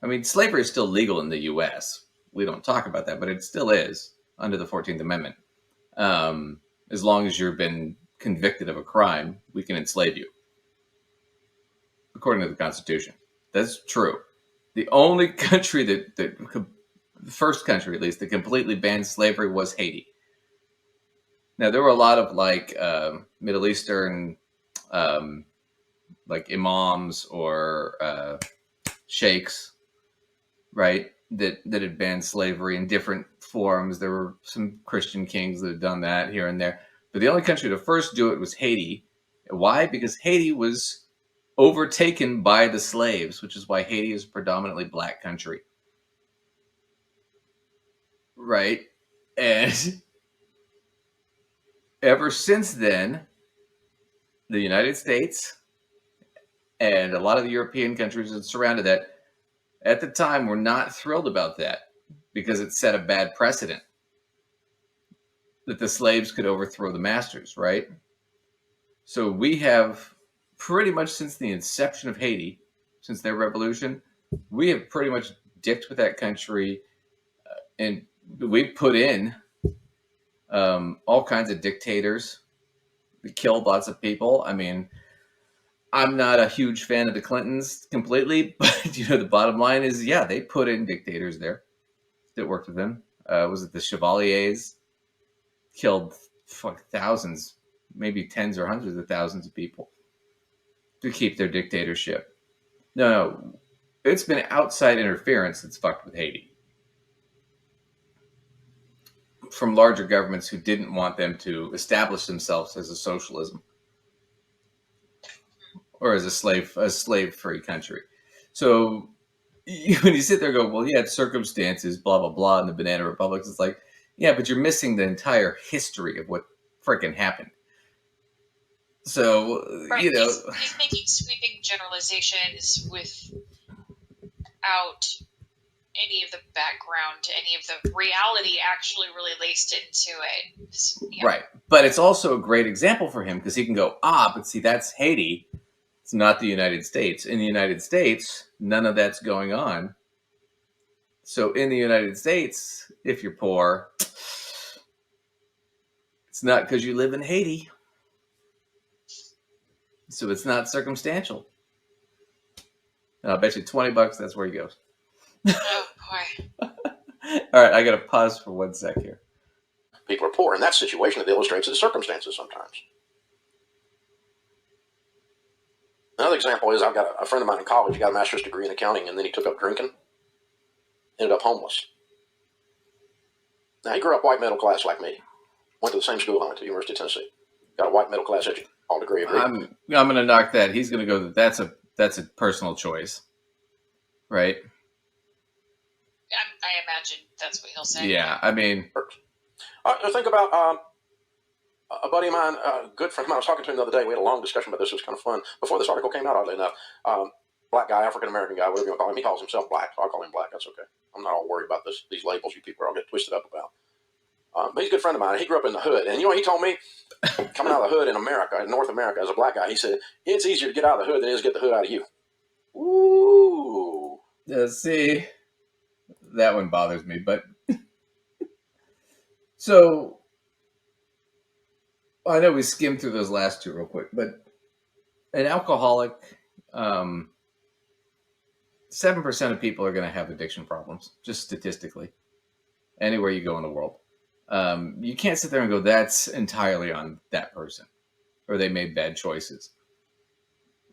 I mean, slavery is still legal in the U.S. We don't talk about that, but it still is under the 14th Amendment. As long as you've been convicted of a crime, we can enslave you, according to the Constitution. That's true. The only country the first country at least, that completely banned slavery was Haiti. Now, there were a lot of Middle Eastern like imams or sheikhs, right, that had banned slavery in different forms. There were some Christian kings that had done that here and there. But the only country to first do it was Haiti. Why? Because Haiti was overtaken by the slaves, which is why Haiti is a predominantly black country. Right? And ever since then, the United States and a lot of the European countries that surrounded that at the time were not thrilled about that because it set a bad precedent that the slaves could overthrow the masters, right? So we have pretty much since the inception of Haiti, since their revolution, we have pretty much dicked with that country, and we've put in all kinds of dictators that killed lots of people. I mean, I'm not a huge fan of the Clintons completely, but the bottom line is, yeah, they put in dictators there that worked with them. Was it the Chevaliers? Killed thousands, maybe tens or hundreds of thousands of people to keep their dictatorship. No, it's been outside interference that's fucked with Haiti from larger governments who didn't want them to establish themselves as a socialism or as a slave-free country. So when you sit there and go, well, yeah, it's circumstances, blah, blah, blah, in the banana republics, it's like, yeah, but you're missing the entire history of what frickin' happened. So, right. He's making sweeping generalizations without any of the background, any of the reality actually really laced into it. So, yeah. Right. But it's also a great example for him because he can go, but see, that's Haiti. It's not the United States. In the United States, none of that's going on. So in the United States, if you're poor, it's not because you live in Haiti. So it's not circumstantial. And I'll bet you $20 that's where he goes. Oh boy. All right, I got to pause for 1 sec here. People are poor. In that situation, it illustrates the circumstances sometimes. Another example is I've got a friend of mine in college. He got a master's degree in accounting, and then he took up drinking, ended up homeless. Now, he grew up white middle class like me. Went to the same school I went to, University of Tennessee. Got a white middle class education. All degree. Agree. I'm going to knock that. He's going to go that's a personal choice, right? I imagine that's what he'll say. Yeah, I mean, think about a buddy of mine, a good friend of mine. I was talking to him the other day. We had a long discussion about this. It was kind of fun. Before this article came out, oddly enough, black guy, African American guy, whatever you want to call him. He calls himself black, so I'll call him black. That's okay. I'm not all worried about these labels you people all get twisted up about. But he's a good friend of mine. He grew up in the hood. And you know what he told me? Coming out of the hood in America, in North America, as a black guy, he said, it's easier to get out of the hood than it is to get the hood out of you. Ooh. See, that one bothers me. But so I know we skimmed through those last two real quick, but an alcoholic, 7% of people are going to have addiction problems, just statistically, anywhere you go in the world. You can't sit there and go, that's entirely on that person, or they made bad choices.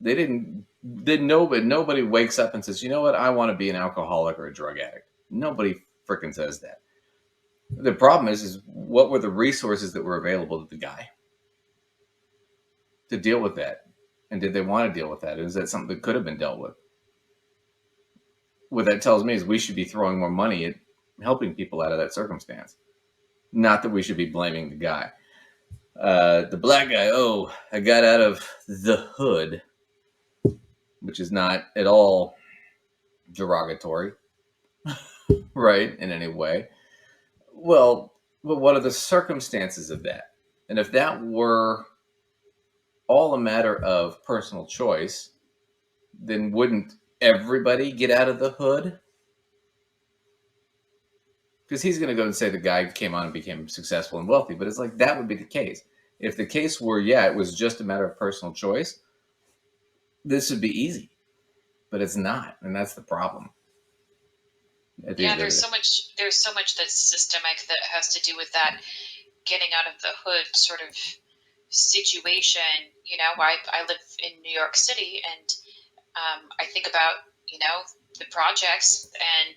Nobody wakes up and says, you know what, I want to be an alcoholic or a drug addict. Nobody freaking says that. The problem is what were the resources that were available to the guy to deal with that? And did they want to deal with that? Is that something that could have been dealt with? What that tells me is we should be throwing more money at helping people out of that circumstance. Not that we should be blaming the guy. The black guy, I got out of the hood, which is not at all derogatory, right, in any way. Well, but what are the circumstances of that? And if that were all a matter of personal choice, then wouldn't everybody get out of the hood? Because he's going to go and say the guy came on and became successful and wealthy, but it's like that would be the case. If the case were, it was just a matter of personal choice, this would be easy, but it's not, and that's the problem. Yeah, there's so much that's systemic that has to do with that getting out of the hood sort of situation. You know, I live in New York City, and I think about, the projects, and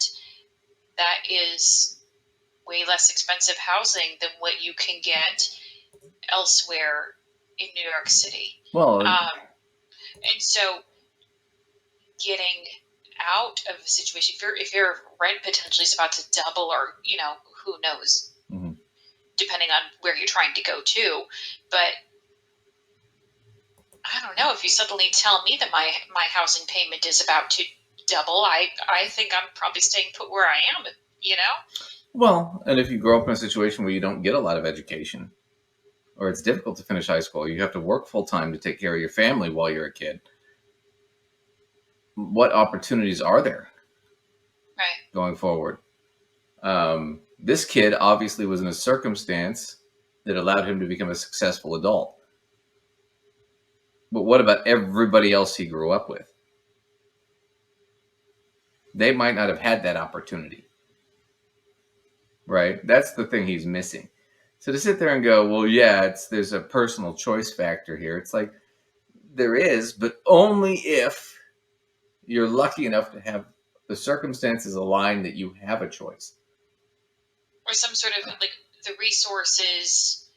that is way less expensive housing than what you can get elsewhere in New York City. Well, and so getting out of a situation, if your rent potentially is about to double, or who knows, mm-hmm. depending on where you're trying to go to, but I don't know, if you suddenly tell me that my housing payment is about to double, I think I'm probably staying put where I am. Well, and if you grow up in a situation where you don't get a lot of education, or it's difficult to finish high school, you have to work full time to take care of your family while you're a kid. What opportunities are there going forward? This kid obviously was in a circumstance that allowed him to become a successful adult. But what about everybody else he grew up with? They might not have had that opportunity. Right? That's the thing he's missing. So to sit there and go, well, there's a personal choice factor here. It's like, there is, but only if you're lucky enough to have the circumstances aligned that you have a choice. Or some sort of the resources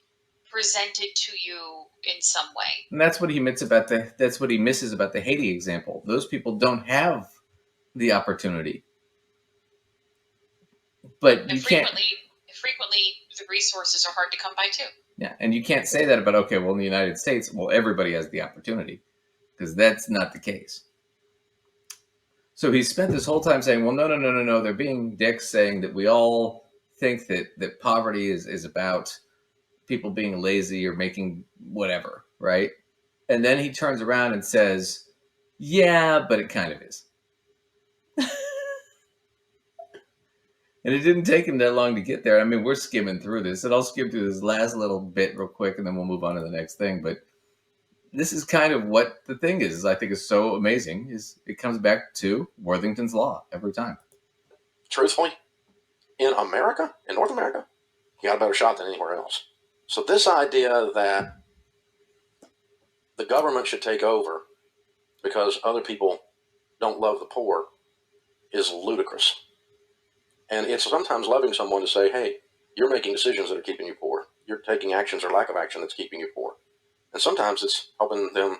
presented to you in some way. And that's what he misses about the Haiti example. Those people don't have the opportunity. But you frequently the resources are hard to come by too. Yeah, and you can't say that about, in the United States, everybody has the opportunity, because that's not the case. So he spent this whole time saying, well, no, they're being dicks, saying that we all think that poverty is about people being lazy or making whatever, right? And then he turns around and says, yeah, but it kind of is. And it didn't take him that long to get there. I mean, we're skimming through this, and I'll skim through this last little bit real quick, and then we'll move on to the next thing. But this is kind of what the thing is. I think is so amazing. Is it comes back to Worthington's law every time. Truthfully, in America, in North America, you got a better shot than anywhere else. So this idea that the government should take over because other people don't love the poor is ludicrous. And it's sometimes loving someone to say, hey, you're making decisions that are keeping you poor. You're taking actions or lack of action that's keeping you poor. And sometimes it's helping them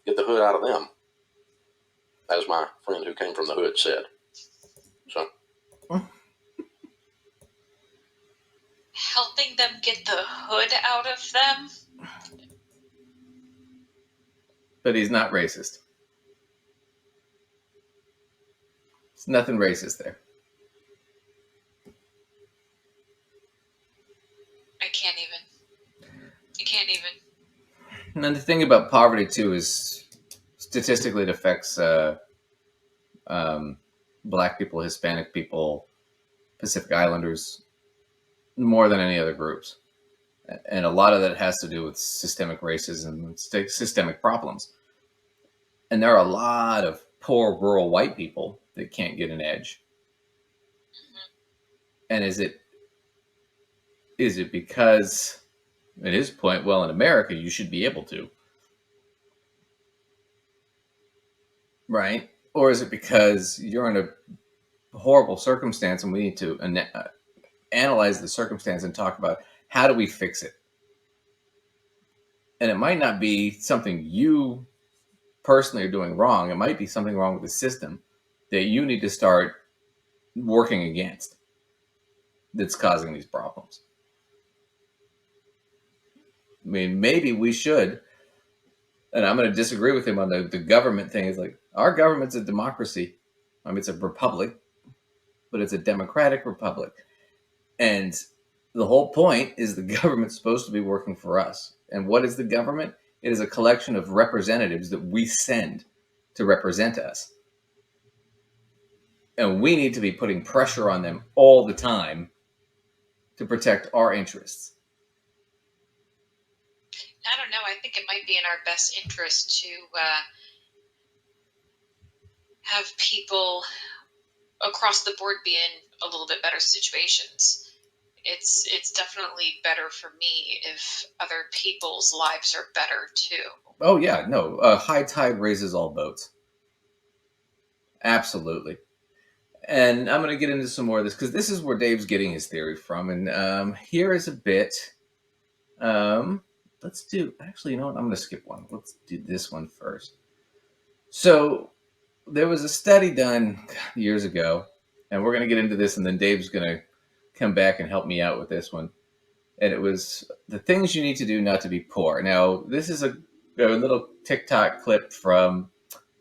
get the hood out of them, as my friend who came from the hood said. So, Helping them get the hood out of them? But he's not racist. There's nothing racist there. I can't even. And then the thing about poverty too is statistically it affects Black people, Hispanic people, Pacific Islanders more than any other groups. And a lot of that has to do with systemic racism and systemic problems. And there are a lot of poor rural white people that can't get an edge. And is it because, at his point, well, in America, you should be able to? Right? Or is it because you're in a horrible circumstance and we need to analyze the circumstance and talk about how do we fix it? And it might not be something you personally are doing wrong. It might be something wrong with the system that you need to start working against that's causing these problems. I mean, maybe we should, and I'm going to disagree with him on the government thing. It's like, our government's a democracy. I mean, it's a republic, but it's a democratic republic. And the whole point is the government's supposed to be working for us. And what is the government? It is a collection of representatives that we send to represent us. And we need to be putting pressure on them all the time to protect our interests. I don't know. I think it might be in our best interest to have people across the board be in a little bit better situations. It's definitely better for me if other people's lives are better too. Oh yeah, no, high tide raises all boats. Absolutely. And I'm going to get into some more of this because this is where Dave's getting his theory from. And here is a bit. Let's do, actually, you know what? I'm going to skip one. Let's do this one first. So there was a study done years ago, and we're going to get into this, and then Dave's going to come back and help me out with this one. And it was the things you need to do not to be poor. Now, this is a little TikTok clip from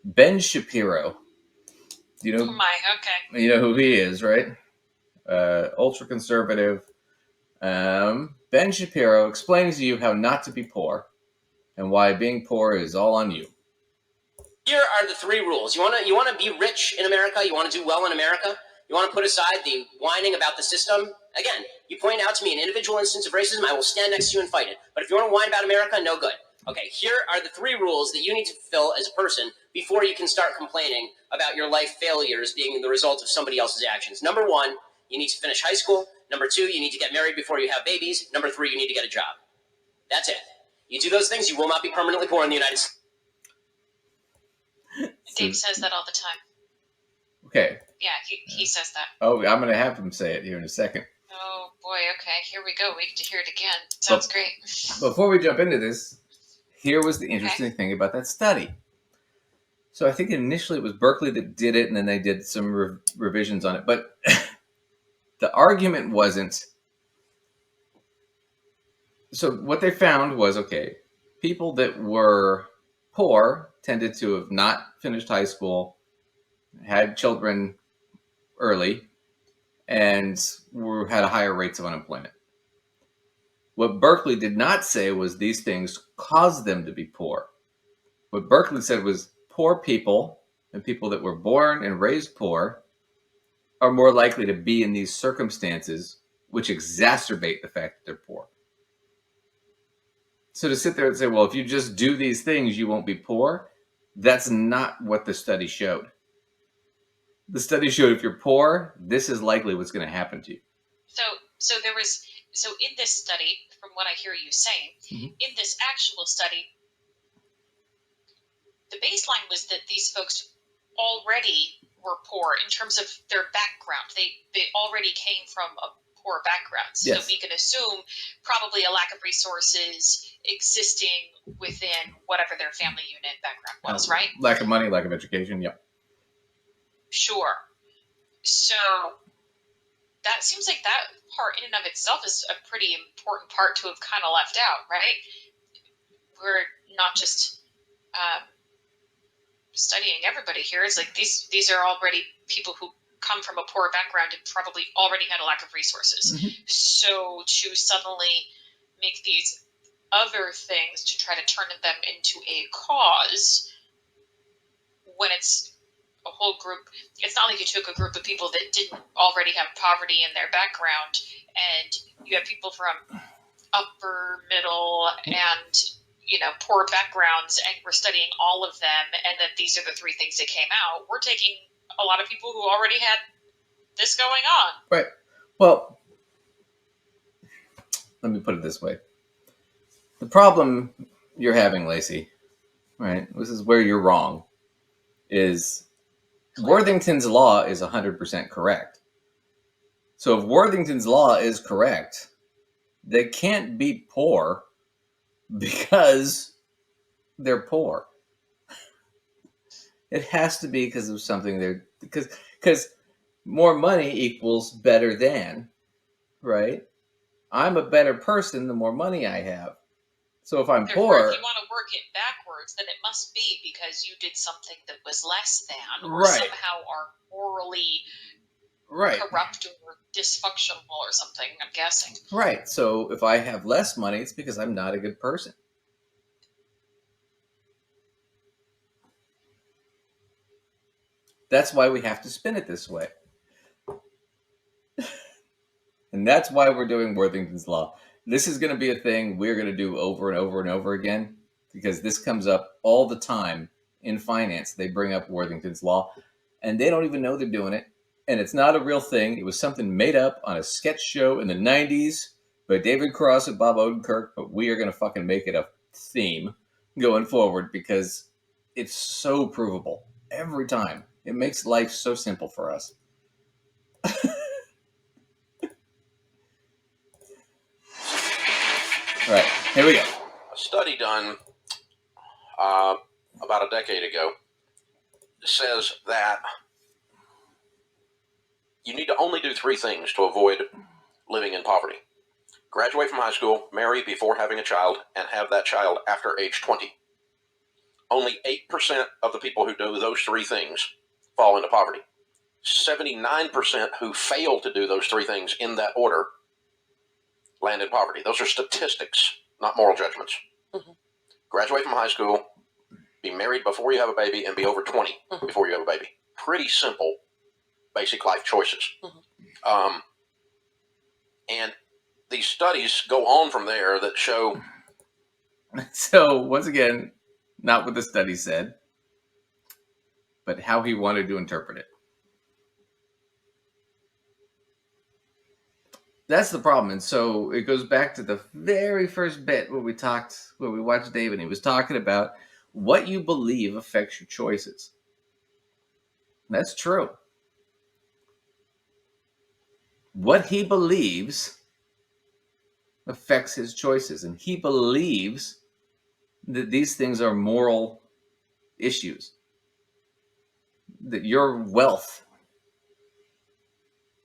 Ben Shapiro. You know, Oh my, okay. You know who he is, right? Ultra conservative. Ben Shapiro explains to you how not to be poor and why being poor is all on you. Here are the 3 rules. You want to be rich in America? You want to do well in America? You want to put aside the whining about the system? Again, you point out to me an individual instance of racism, I will stand next to you and fight it. But if you want to whine about America, no good. Okay, here are the 3 rules that you need to fulfill as a person before you can start complaining about your life failures being the result of somebody else's actions. Number 1, you need to finish high school. Number 2, you need to get married before you have babies. Number 3, you need to get a job. That's it. You do those things, you will not be permanently poor in the United States. Dave says that all the time. Okay. Yeah, he says that. Oh, I'm going to have him say it here in a second. Oh boy, okay, here we go. We get to hear it again. Sounds great. Before we jump into this, here was the interesting thing about that study. So I think initially it was Berkeley that did it, and then they did some revisions on it. But the argument wasn't. So what they found was, okay, people that were poor tended to have not finished high school, had children early, and had a higher rates of unemployment. What Berkeley did not say was these things caused them to be poor. What Berkeley said was poor people and people that were born and raised poor are more likely to be in these circumstances which exacerbate the fact that they're poor. So to sit there and say, well, if you just do these things, you won't be poor, that's not what the study showed. The study showed if you're poor, this is likely what's going to happen to you. So in this study, from what I hear you saying, in this actual study, the baseline was that these folks already were poor in terms of their background. They already came from a poor background. So Yes. we can assume probably a lack of resources existing within whatever their family unit background was, right? Lack of money, lack of education, yep. Sure. So that seems like that part in and of itself is a pretty important part to have kind of left out, right? We're not just studying everybody here. It's like these are already people who come from a poor background and probably already had a lack of resources. So to suddenly make these other things to try to turn them into a cause when it's a whole group, it's not like you took a group of people that didn't already have poverty in their background and you have people from upper middle and poor backgrounds, and we're studying all of them, and that these are the three things that came out. We're taking a lot of people who already had this going on. Right. Well, let me put it this way. The problem you're having, Lacey, right, this is where you're wrong, is Worthington's law is 100% correct. So if Worthington's law is correct, they can't be poor because they're poor. It has to be because of something because more money equals better than, right? I'm a better person the more money I have. So if I'm Therefore, poor, if you want to work it backwards, then it must be because you did something that was less than, or right, somehow are morally right, corrupt or dysfunctional or something, I'm guessing. Right. So if I have less money, it's because I'm not a good person. That's why we have to spin it this way. And that's why we're doing Worthington's Law. This is going to be a thing we're going to do over and over and over again because this comes up all the time in finance. They bring up Worthington's Law and they don't even know they're doing it. And it's not a real thing. It was something made up on a sketch show in the 90s by David Cross and Bob Odenkirk, but we are going to fucking make it a theme going forward because it's so provable every time. It makes life so simple for us. All right, here we go. A study done about a decade ago says that you need to only do three things to avoid living in poverty: graduate from high school, marry before having a child, and have that child after age 20. Only 8% of the people who do those three things fall into poverty. 79% who fail to do those three things in that order land in poverty. Those are statistics, not moral judgments. Graduate from high school, be married before you have a baby, and be over 20 before you have a baby. Pretty simple, basic life choices. And these studies go on from there that show. So, once again, not what the study said, but how he wanted to interpret it. That's the problem. And so it goes back to the very first bit where we watched David. He was talking about what you believe affects your choices. That's true. What he believes affects his choices. And he believes that these things are moral issues. That your wealth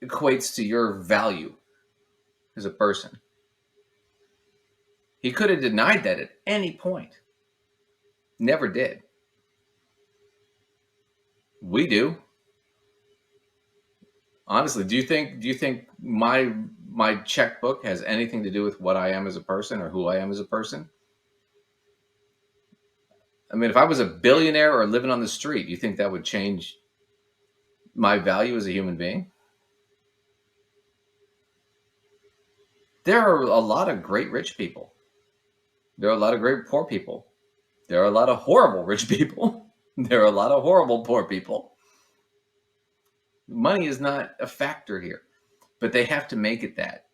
equates to your value as a person. He could have denied that at any point. Never did. We do. Honestly, do you think my checkbook has anything to do with what I am as a person or who I am as a person? I mean, if I was a billionaire or living on the street, you think that would change my value as a human being? There are a lot of great rich people. There are a lot of great poor people. There are a lot of horrible rich people. There are a lot of horrible poor people. Money is not a factor here, but they have to make it that.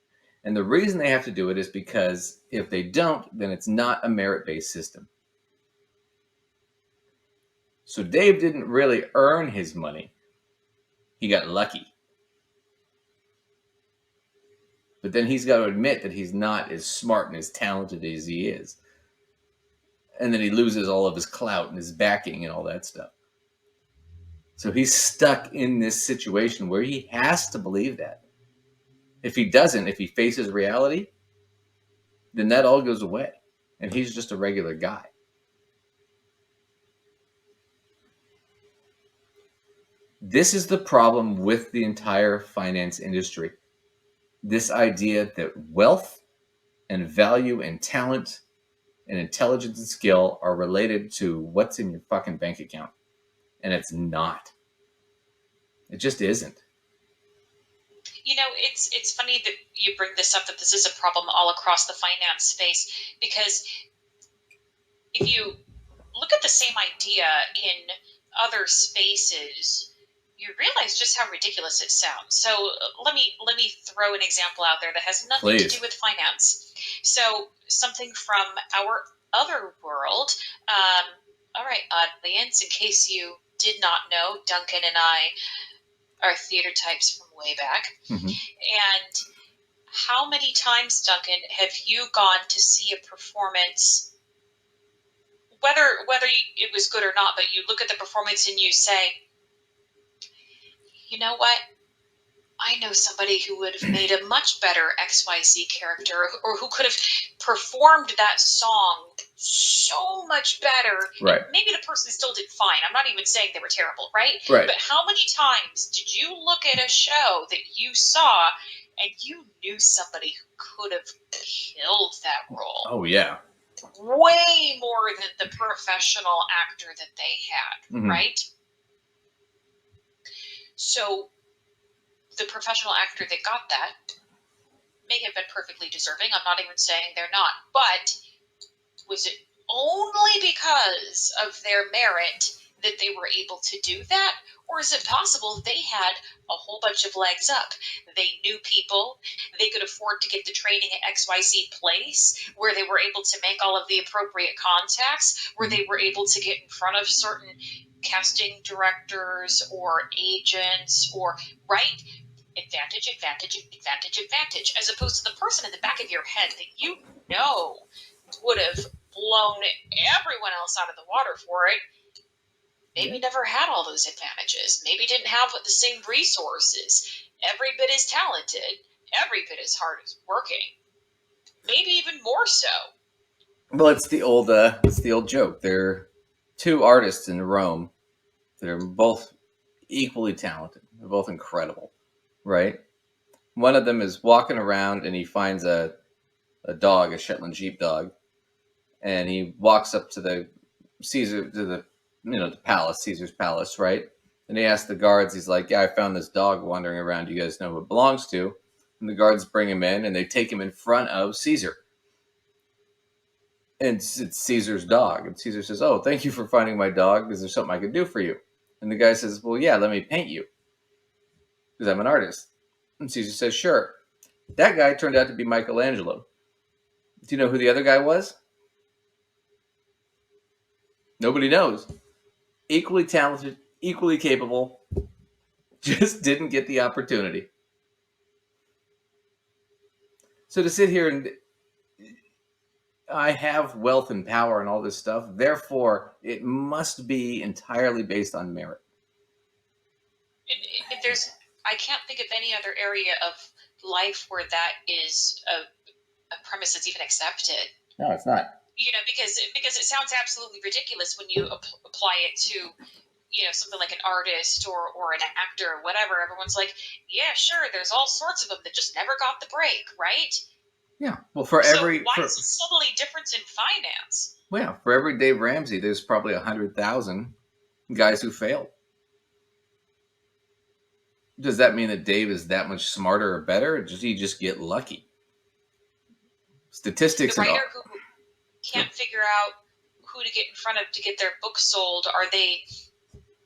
And the reason they have to do it is because if they don't, then it's not a merit-based system. So Dave didn't really earn his money. He got lucky. But then he's got to admit that he's not as smart and as talented as he is. And then he loses all of his clout and his backing and all that stuff. So he's stuck in this situation where he has to believe that. If he doesn't, if he faces reality, then that all goes away. And he's just a regular guy. This is the problem with the entire finance industry. This idea that wealth and value and talent and intelligence and skill are related to what's in your fucking bank account. And it's not. It just isn't. You know, it's funny that you bring this up, that this is a problem all across the finance space, because if you look at the same idea in other spaces, you realize just how ridiculous it sounds. So let me throw an example out there that has nothing Please. to do with finance. So something from our other world. All right, audience, in case you did not know, Duncan and I are theater types from way back. Mm-hmm. And how many times, Duncan, have you gone to see a performance, whether it was good or not, but you look at the performance and you say, you know what? I know somebody who would have made a much better XYZ character, or who could have performed that song so much better. Right. And maybe the person still did fine. I'm not even saying they were terrible, right? Right. But how many times did you look at a show that you saw and you knew somebody who could have killed that role? Oh, yeah. Way more than the professional actor that they had, Mm-hmm. right? So the professional actor that got that may have been perfectly deserving. I'm not even saying they're not. But was it only because of their merit that they were able to do that? Or is it possible they had a whole bunch of legs up? They knew people. They could afford to get the training at XYZ place, where they were able to make all of the appropriate contacts, where they were able to get in front of certain casting directors or agents, or, right? Advantage, as opposed to the person in the back of your head that you know would have blown everyone else out of the water for it. Maybe never had all those advantages. Maybe didn't have the same resources. Every bit as talented. Every bit as hard as working. Maybe even more so. Well, it's the old joke. There are two artists in Rome. They're both equally talented. They're both incredible, right? One of them is walking around and he finds a dog, a Shetland sheepdog, and he walks up to the palace, Caesar's palace, right? And he asks the guards, he's like, yeah, I found this dog wandering around. You guys know who it belongs to? And the guards bring him in and they take him in front of Caesar. And it's Caesar's dog. And Caesar says, oh, thank you for finding my dog. Is there something I could do for you? And the guy says, well, yeah, let me paint you, because I'm an artist. And Caesar says, sure. That guy turned out to be Michelangelo. Do you know who the other guy was? Nobody knows. Equally talented, equally capable, just didn't get the opportunity. So to sit here and I have wealth and power and all this stuff, therefore it must be entirely based on merit. I can't think of any other area of life where that is a premise that's even accepted. No, it's not. You know, because it sounds absolutely ridiculous when you apply it to, you know, something like an artist or an actor or whatever. Everyone's like, yeah, sure, there's all sorts of them that just never got the break, right? Yeah. Well, Why is it suddenly different in finance? Well, for every Dave Ramsey, there's probably 100,000 guys who failed. Does that mean that Dave is that much smarter or better, or does he just get lucky? statistics The and all. writer who can't figure out who to get in front of to get their book sold, are they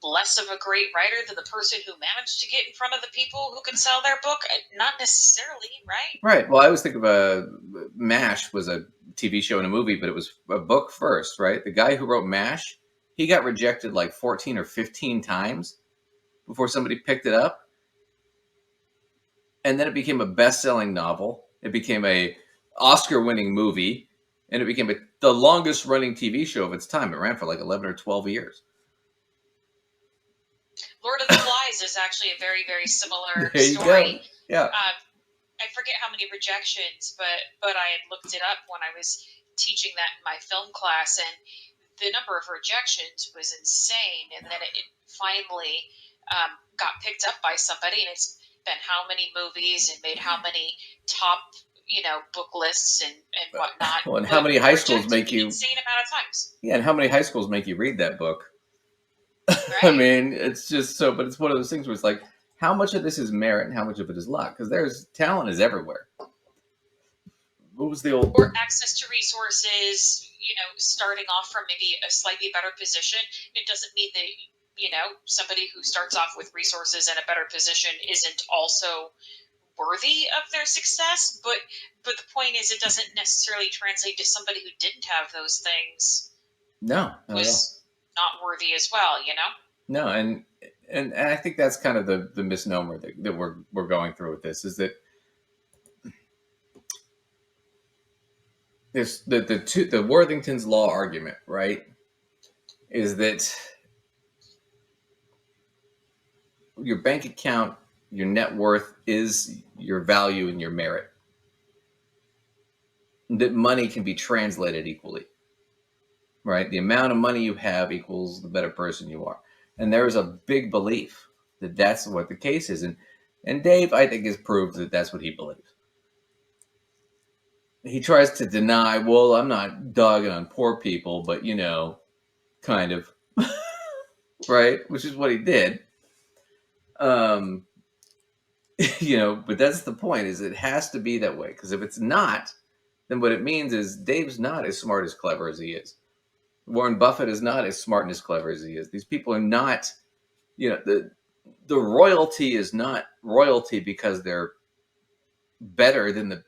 less of a great writer than the person who managed to get in front of the people who could sell their book? Not necessarily, right? Right. Well, I always think of MASH was a TV show and a movie, but it was a book first, right? The guy who wrote MASH, he got rejected like 14 or 15 times before somebody picked it up. And then it became a best-selling novel. It became a Oscar-winning movie, and it became the longest-running TV show of its time. It ran for like 11 or 12 years. Lord of the Flies is actually a very, very similar There you story. go. Yeah. I forget how many rejections, but I had looked it up when I was teaching that in my film class, and the number of rejections was insane. And then it finally got picked up by somebody, and it's been how many movies and made how many top book lists and whatnot. Well, and how many high schools make an you? insane amount of times? Yeah, and how many high schools make you read that book? Right? I mean, it's just so. But it's one of those things where it's like, how much of this is merit and how much of it is luck? Because there's talent is everywhere. What was the old? Or access to resources, starting off from maybe a slightly better position. It doesn't mean that, somebody who starts off with resources and a better position isn't also worthy of their success. But the point is, it doesn't necessarily translate to somebody who didn't have those things No, was not worthy as well, No, and I think that's kind of the misnomer that we're going through with this, is that this the Worthington's law argument, right, is that your bank account, your net worth is your value and your merit. That money can be translated equally, right? The amount of money you have equals the better person you are. And there is a big belief that that's what the case is. And Dave, I think, has proved that that's what he believes. He tries to deny, well, I'm not dogging on poor people, but, kind of, right? Which is what he did. But that's the point, is it has to be that way. Because if it's not, then what it means is Dave's not as smart, as clever as he is. Warren Buffett is not as smart and as clever as he is. These people are not, the royalty is not royalty because they're better than the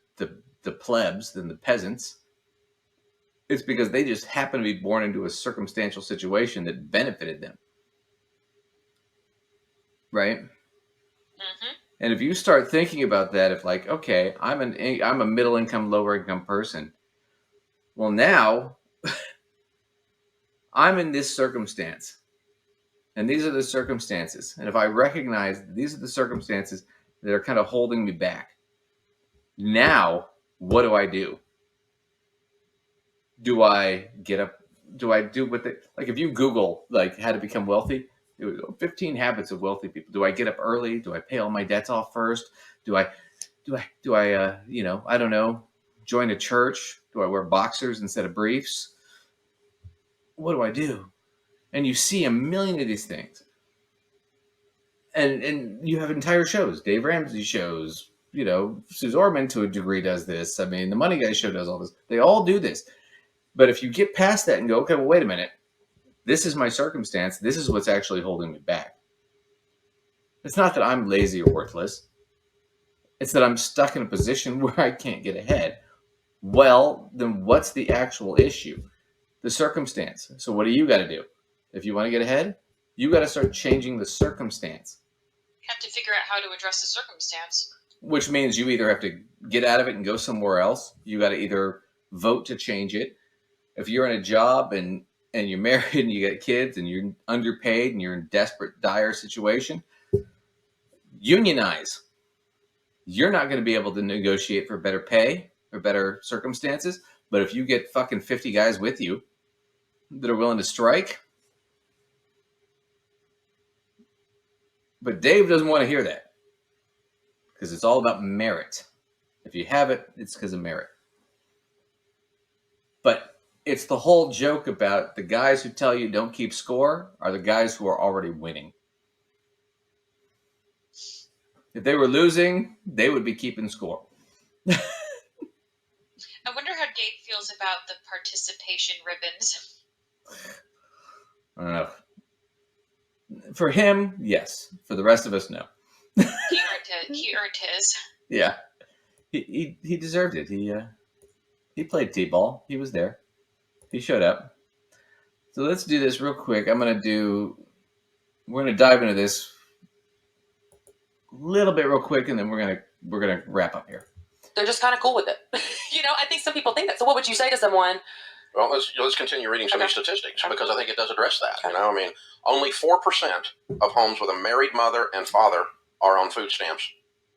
plebs, than the peasants. It's because they just happen to be born into a circumstantial situation that benefited them. Right? Mm-hmm. And if you start thinking about that, if like, okay, I'm a middle income, lower income person. Well, now I'm in this circumstance, and these are the circumstances. And if I recognize that these are the circumstances that are kind of holding me back, now what do I do? Do I get up? Do I do what like if you Google like how to become wealthy, it was 15 habits of wealthy people. Do I get up early? Do I pay all my debts off first? Do I I don't know, join a church? Do I wear boxers instead of briefs? What do I do? And you see a million of these things. And you have entire shows, Dave Ramsey shows, Suze Orman to a degree does this. I mean, the Money Guy show does all this. They all do this. But if you get past that and go, okay, well, wait a minute. This is my circumstance. This is what's actually holding me back. It's not that I'm lazy or worthless. It's that I'm stuck in a position where I can't get ahead. Well, then what's the actual issue? The circumstance. So what do you got to do? If you want to get ahead, you got to start changing the circumstance. You have to figure out how to address the circumstance. Which means you either have to get out of it and go somewhere else. You got to either vote to change it. If you're in a job and you're married and you got kids and you're underpaid and you're in desperate, dire situation, unionize. You're not going to be able to negotiate for better pay or better circumstances. But if you get fucking 50 guys with you that are willing to strike. But Dave doesn't want to hear that because it's all about merit. If you have it, it's because of merit. But it's the whole joke about the guys who tell you don't keep score are the guys who are already winning. If they were losing, they would be keeping score. I wonder how feels about the participation ribbons. I don't know. For him, yes. For the rest of us, no. He earned his. Yeah, he deserved it. He played t-ball. He was there. He showed up. So let's do this real quick. We're gonna dive into this a little bit real quick, and then we're gonna wrap up here. They're just kind of cool with it. I think some people think that. So what would you say to someone? Well, let's continue reading some of these statistics because I think it does address that. Okay. Only 4% of homes with a married mother and father are on food stamps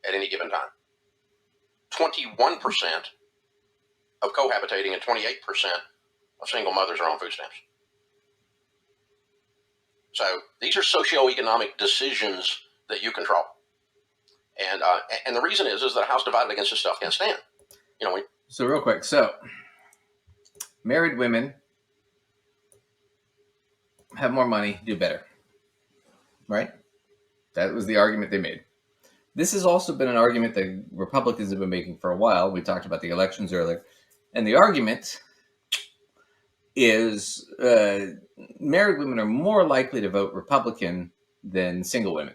at any given time. 21% of cohabitating and 28% of single mothers are on food stamps. So these are socioeconomic decisions that you control. And the reason is that a house divided against itself can't stand. So real quick, married women have more money, do better, right? That was the argument they made. This has also been an argument that Republicans have been making for a while. We talked about the elections earlier, and the argument is married women are more likely to vote Republican than single women.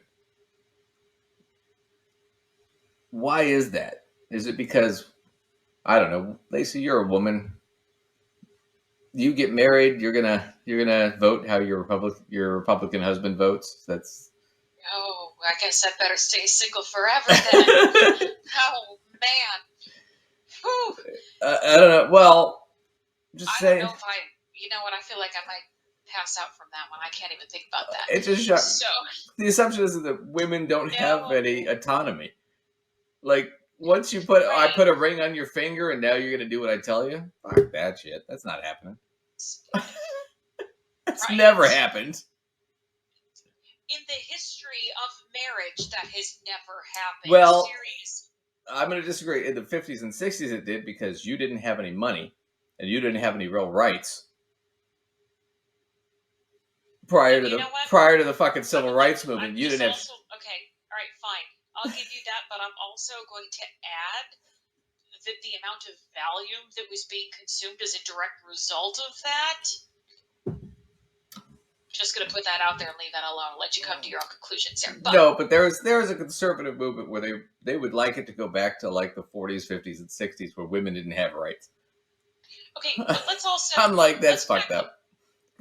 Why is that? Is it because, I don't know, Lacey, you're a woman. You get married, you're gonna vote how your Republican husband votes. That's. Oh, I guess I better stay single forever then. Oh man. Whew. I don't know. Well, just I saying. don't know if you know what, I feel like I might pass out from that one. I can't even think about that. It's just shocking. So The assumption is that women don't have any autonomy. Like, once I put a ring on your finger and now you're going to do what I tell you? Fuck that shit. That's not happening. That's never happened. In the history of marriage, that has never happened. Well, Serious. I'm going to disagree. In the 50s and 60s it did because you didn't have any money and you didn't have any real rights. Prior to the fucking civil rights movement, you didn't have. Okay, all right, fine. I'll give you that, but I'm also going to add that the amount of volume that was being consumed as a direct result of that. Just going to put that out there and leave that alone. Let you come to your own conclusions there. But, no, but there was a conservative movement where they would like it to go back to like the 40s, 50s, and 60s where women didn't have rights. Okay, but let's also. I'm like, that's fucked up.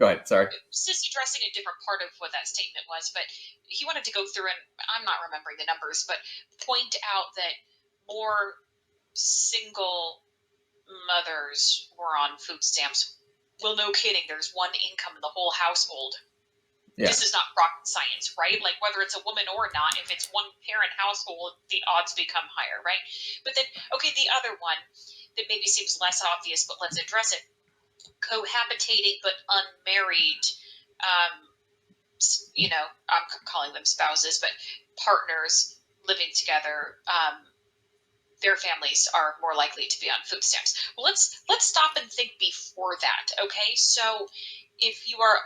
Go ahead, sorry. Just addressing a different part of what that statement was, but he wanted to go through, and I'm not remembering the numbers, but point out that more single mothers were on food stamps. Well, no kidding. There's one income in the whole household. Yeah. This is not rocket science, right? Like, whether it's a woman or not, if it's one parent household, the odds become higher, right? But then, okay, the other one that maybe seems less obvious, but let's address it. Cohabitating but unmarried, I'm calling them spouses, but partners living together, their families are more likely to be on food stamps. Well, let's stop and think before that, okay? So if you are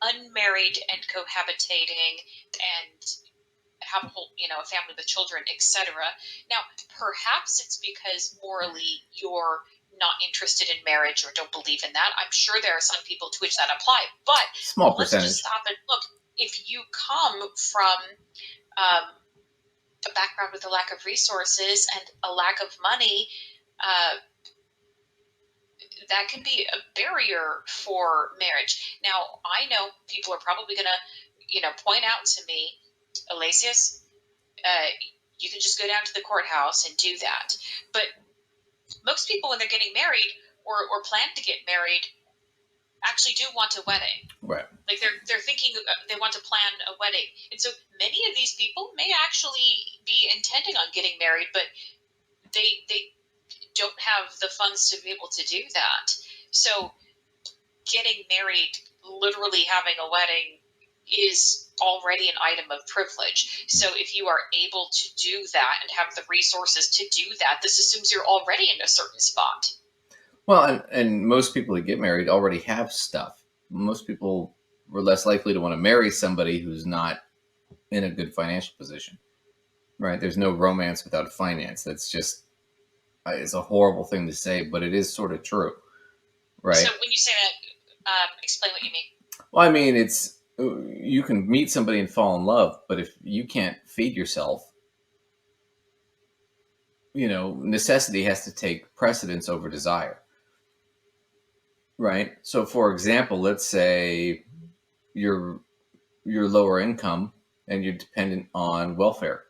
unmarried and cohabitating and have a whole, a family with children, etc. Now, perhaps it's because morally you're not interested in marriage or don't believe in that. I'm sure there are some people to which that apply, but small percentage. Let's just stop and look. If you come from a background with a lack of resources and a lack of money, that can be a barrier for marriage. Now, I know people are probably going to, point out to me, Elacius, you can just go down to the courthouse and do that. But most people, when they're getting married or plan to get married, actually do want a wedding. Right. Like they're thinking they want to plan a wedding. And so many of these people may actually be intending on getting married, but they don't have the funds to be able to do that. So getting married, literally having a wedding, is already an item of privilege. So if you are able to do that and have the resources to do that, this assumes you're already in a certain spot. Well, and most people that get married already have stuff. Most people were less likely to want to marry somebody who's not in a good financial position, right? There's no romance without finance. That's just, it's a horrible thing to say, but it is sort of true. right? So when you say that, explain what you mean. Well, I mean, it's you can meet somebody and fall in love, but if you can't feed yourself, necessity has to take precedence over desire, right? So, for example, let's say you're lower income and you're dependent on welfare,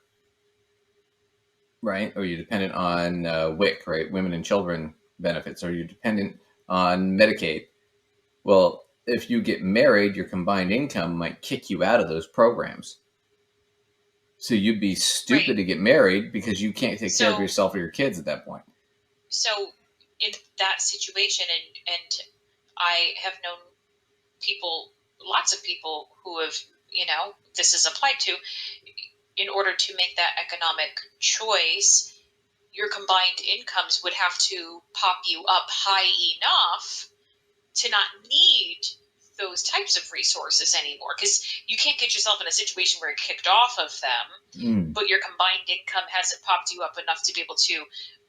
right? Or you're dependent on WIC, right? Women and children benefits, or you're dependent on Medicaid. Well, if you get married, your combined income might kick you out of those programs. So you'd be stupid Right. to get married because you can't take care of So yourself or your kids at that point. so in that situation, and I have known people, lots of people who have, this is applied to, in order to make that economic choice, your combined incomes would have to pop you up high enough to not need those types of resources anymore, because you can't get yourself in a situation where you're kicked off of them, but your combined income hasn't popped you up enough to be able to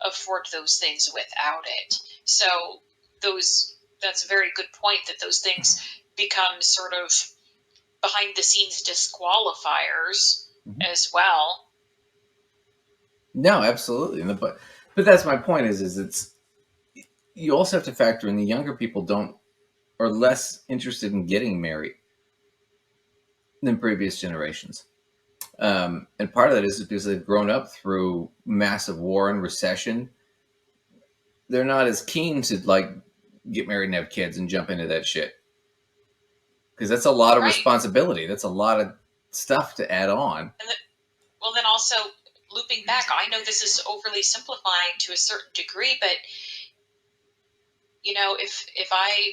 afford those things without it. So that's a very good point, that those things become sort of behind the scenes disqualifiers as well. No, absolutely. But that's my point is it's, you also have to factor in the younger people are less interested in getting married than previous generations. And part of that is because they've grown up through massive war and recession. They're not as keen to get married and have kids and jump into that shit, because that's a lot of responsibility. That's a lot of stuff to add on. Well, then also looping back, I know this is overly simplifying to a certain degree, but if I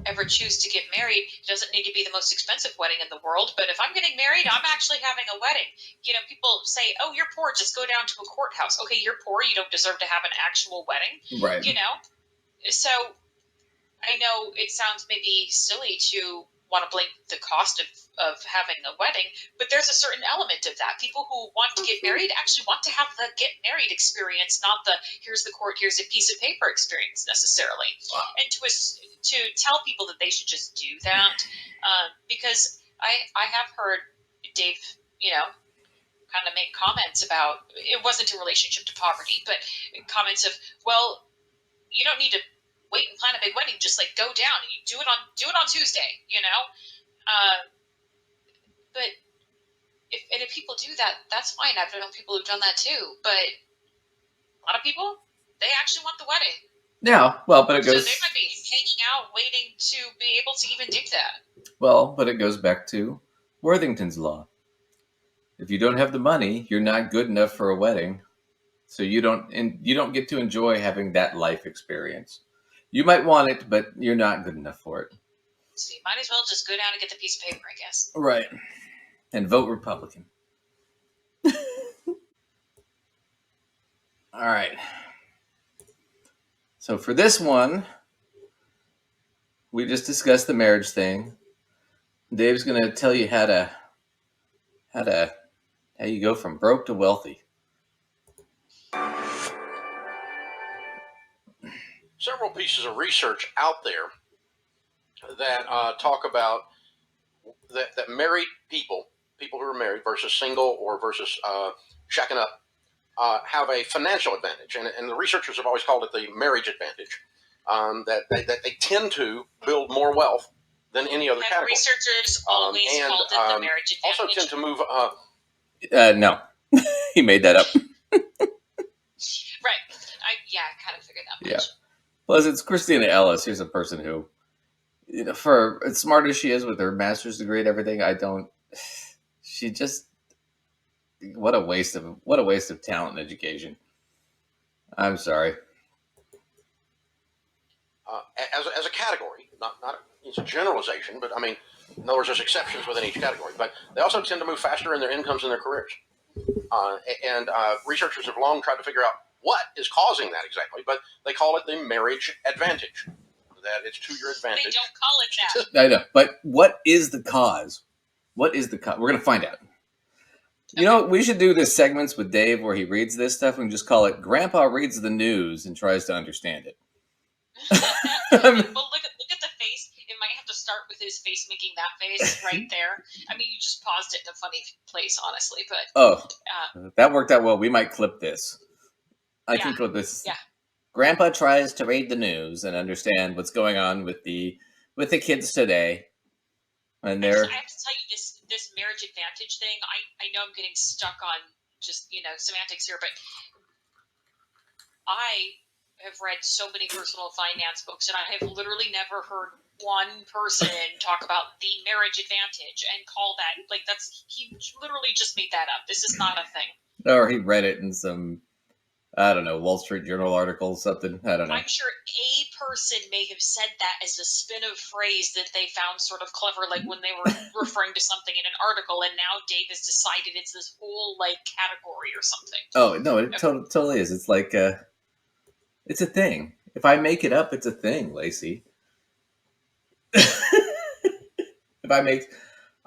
ever choose to get married, it doesn't need to be the most expensive wedding in the world, but if I'm getting married, I'm actually having a wedding. People say, oh, you're poor, just go down to a courthouse. Okay, you're poor, you don't deserve to have an actual wedding. Right. So I know it sounds maybe silly to want to blame the cost of having a wedding, but there's a certain element of that. People who want to get married actually want to have the get married experience, not the here's the court, here's a piece of paper experience necessarily. Wow. And to tell people that they should just do that, because I have heard Dave, kind of make comments about, it wasn't a relationship to poverty, but comments of, well, you don't need to wait and plan a big wedding. Just go down and you do it on Tuesday, But if people do that, that's fine. I've known people who've done that too. But a lot of people, they actually want the wedding. Yeah, well, but it goes. So they might be hanging out waiting to be able to even do that. Well, but it goes back to Worthington's law. If you don't have the money, you're not good enough for a wedding. So you don't get to enjoy having that life experience. You might want it, but you're not good enough for it. So you might as well just go down and get the piece of paper, I guess. Right. And vote Republican. All right. So for this one, we just discussed the marriage thing. Dave's going to tell you how you go from broke to wealthy. Several pieces of research out there that talk about that married people who are married versus single or versus shacking up, have a financial advantage. And the researchers have always called it the marriage advantage, that they tend to build more wealth than any other category. Researchers always called it the marriage advantage. Also tend to move... No. He made that up. Right. I kind of figured that much. Yeah. Plus, it's Christina Ellis. Here's a person who, for as smart as she is with her master's degree and everything, she just, what a waste of talent and education. I'm sorry. As a category, not it's a generalization, but I mean, in other words, there's exceptions within each category. But they also tend to move faster in their incomes and their careers. And researchers have long tried to figure out what is causing that exactly, but they call it the marriage advantage. That it's to your advantage. They don't call it that. I know, but what is the cause? What is the cause? We're going to find out. Okay. We should do this segments with Dave where he reads this stuff and just call it Grandpa Reads the News and tries to understand it. Well, look at the face. It might have to start with his face making that face right there. I mean, you just paused it in a funny place, honestly. But that worked out well. We might clip this. I Yeah. can clip this. Yeah. Grandpa tries to read the news and understand what's going on with the kids today, and I they're have to tell you this marriage advantage thing. I know I'm getting stuck on just semantics here, but I have read so many personal finance books, and I have literally never heard one person talk about the marriage advantage and call that he literally just made that up. This is not a thing. or he read it in some, I don't know, Wall Street Journal article, something. I don't know. I'm sure a person may have said that as a spin of phrase that they found sort of clever, like when they were referring to something in an article, and now Dave has decided it's this whole category or something. Oh no, it totally is. It's like it's a thing. If I make it up, it's a thing, Lacey.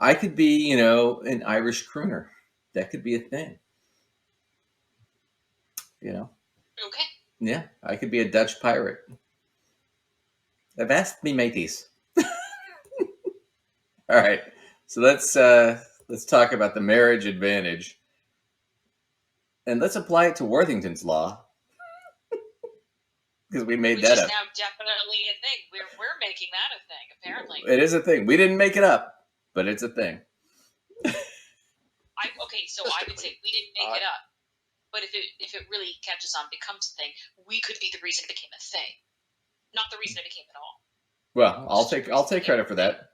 I could be, an Irish crooner. That could be a thing. Okay. Yeah, I could be a Dutch pirate. Avast me, mateys. All right, so let's talk about the marriage advantage, and let's apply it to Worthington's law, because we made Which that is up. now definitely a thing. We're making that a thing, apparently. It is a thing. We didn't make it up, but it's a thing. So I would say we didn't make it up, but if it really catches on, becomes a thing, we could be the reason it became a thing, not the reason it became at all. Well, I'll take credit for that.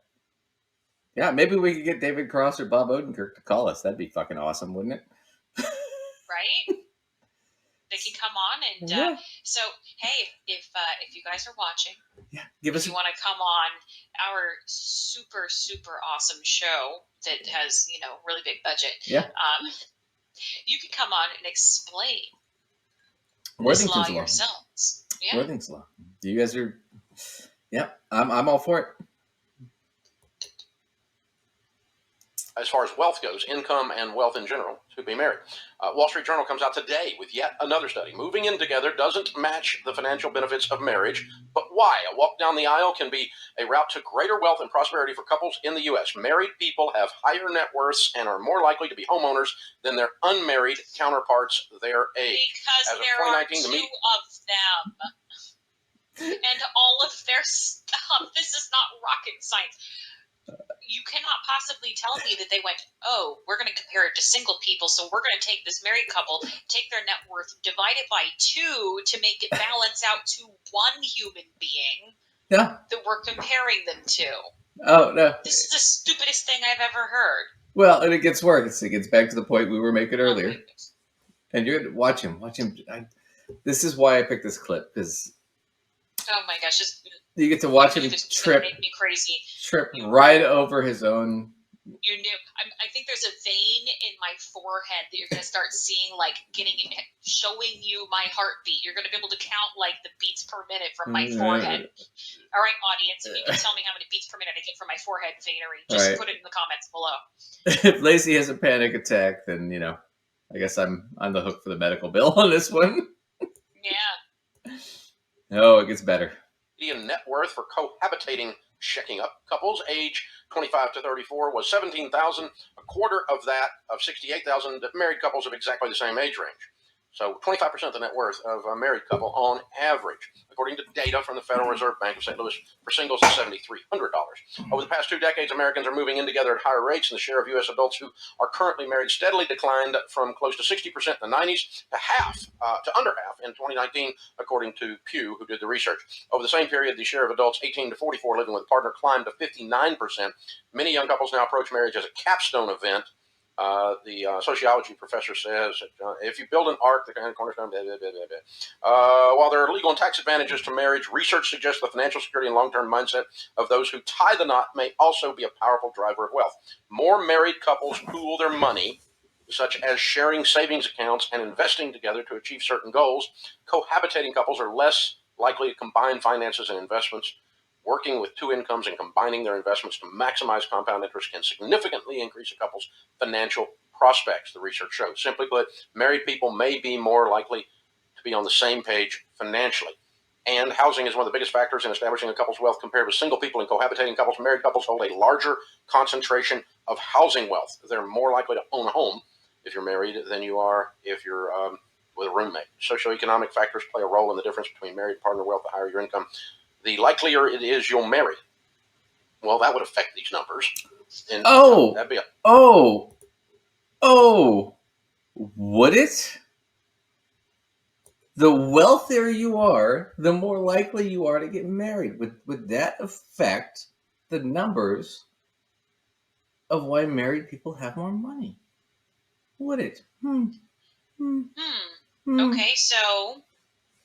Yeah, maybe we could get David Cross or Bob Odenkirk to call us. That'd be fucking awesome, wouldn't it? Right? They can come on and so hey, if you guys are watching, if you want to come on our super awesome show that has really big budget, you can come on and explain this law yourselves. Yeah. Worthington's law. You guys are, I'm all for it. As far as wealth goes, income and wealth in general, to be married. Wall Street Journal comes out today with yet another study. Moving in together doesn't match the financial benefits of marriage, but why? A walk down the aisle can be a route to greater wealth and prosperity for couples in the U.S. Married people have higher net worths and are more likely to be homeowners than their unmarried counterparts their age. Because there are two of them. And all of their stuff. This is not rocket science. You cannot possibly tell me that they went, oh, we're going to compare it to single people, so we're going to take this married couple, take their net worth, divide it by 2 to make it balance out to one human being that we're comparing them to. Oh, no. This is the stupidest thing I've ever heard. Well, and it gets worse. It gets back to the point we were making earlier. And you're going to watch him. This is why I picked this clip, because oh my gosh, you get to watch him trip right over his own. You knew. I think there's a vein in my forehead that you're going to start seeing, showing you my heartbeat. You're going to be able to count the beats per minute from my forehead. All right, audience, if you can tell me how many beats per minute I get from my forehead veinery, just put it in the comments below. If Lacey has a panic attack, then I guess I'm on the hook for the medical bill on this one. Yeah. Oh, it gets better. Median net worth for cohabitating checking up couples age 25 to 34 was $17,000, a quarter of that of $68,000 married couples of exactly the same age range. So 25% of the net worth of a married couple on average, according to data from the Federal Reserve Bank of St. Louis. For singles, is $7,300. Over the past 2 decades, Americans are moving in together at higher rates, and the share of U.S. adults who are currently married steadily declined from close to 60% in the 90s to under half in 2019, according to Pew, who did the research. Over the same period, the share of adults 18 to 44 living with a partner climbed to 59%. Many young couples now approach marriage as a capstone event. The sociology professor says, if you build an ark, the cornerstone, blah, blah, blah, blah, blah. While there are legal and tax advantages to marriage, research suggests the financial security and long-term mindset of those who tie the knot may also be a powerful driver of wealth. More married couples pool their money, such as sharing savings accounts and investing together to achieve certain goals. Cohabitating couples are less likely to combine finances and investments. Working with 2 incomes and combining their investments to maximize compound interest can significantly increase a couple's financial prospects, the research shows. Simply put, married people may be more likely to be on the same page financially. And housing is one of the biggest factors in establishing a couple's wealth compared with single people and cohabitating couples. Married couples hold a larger concentration of housing wealth. They're more likely to own a home if you're married than you are if you're with a roommate. Socioeconomic factors play a role in the difference between married partner wealth. The higher your income, the likelier it is you'll marry. Well, that would affect these numbers. And that'd be would it? The wealthier you are, the more likely you are to get married. Would that affect the numbers of why married people have more money? Would it? Okay, so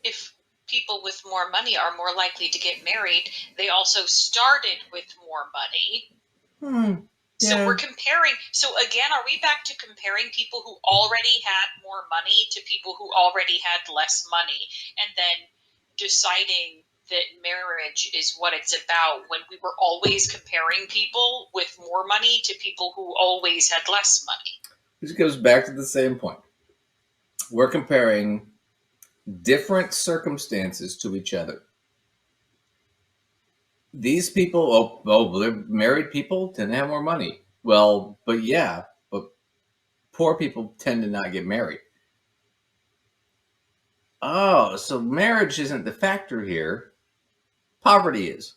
if people with more money are more likely to get married, they also started with more money. So we're comparing. So again, are we back to comparing people who already had more money to people who already had less money, and then deciding that marriage is what it's about when we were always comparing people with more money to people who always had less money? This goes back to the same point. We're comparing different circumstances to each other. These people, they're married people tend to have more money. Well, but poor people tend to not get married. Oh, so marriage isn't the factor here. Poverty is.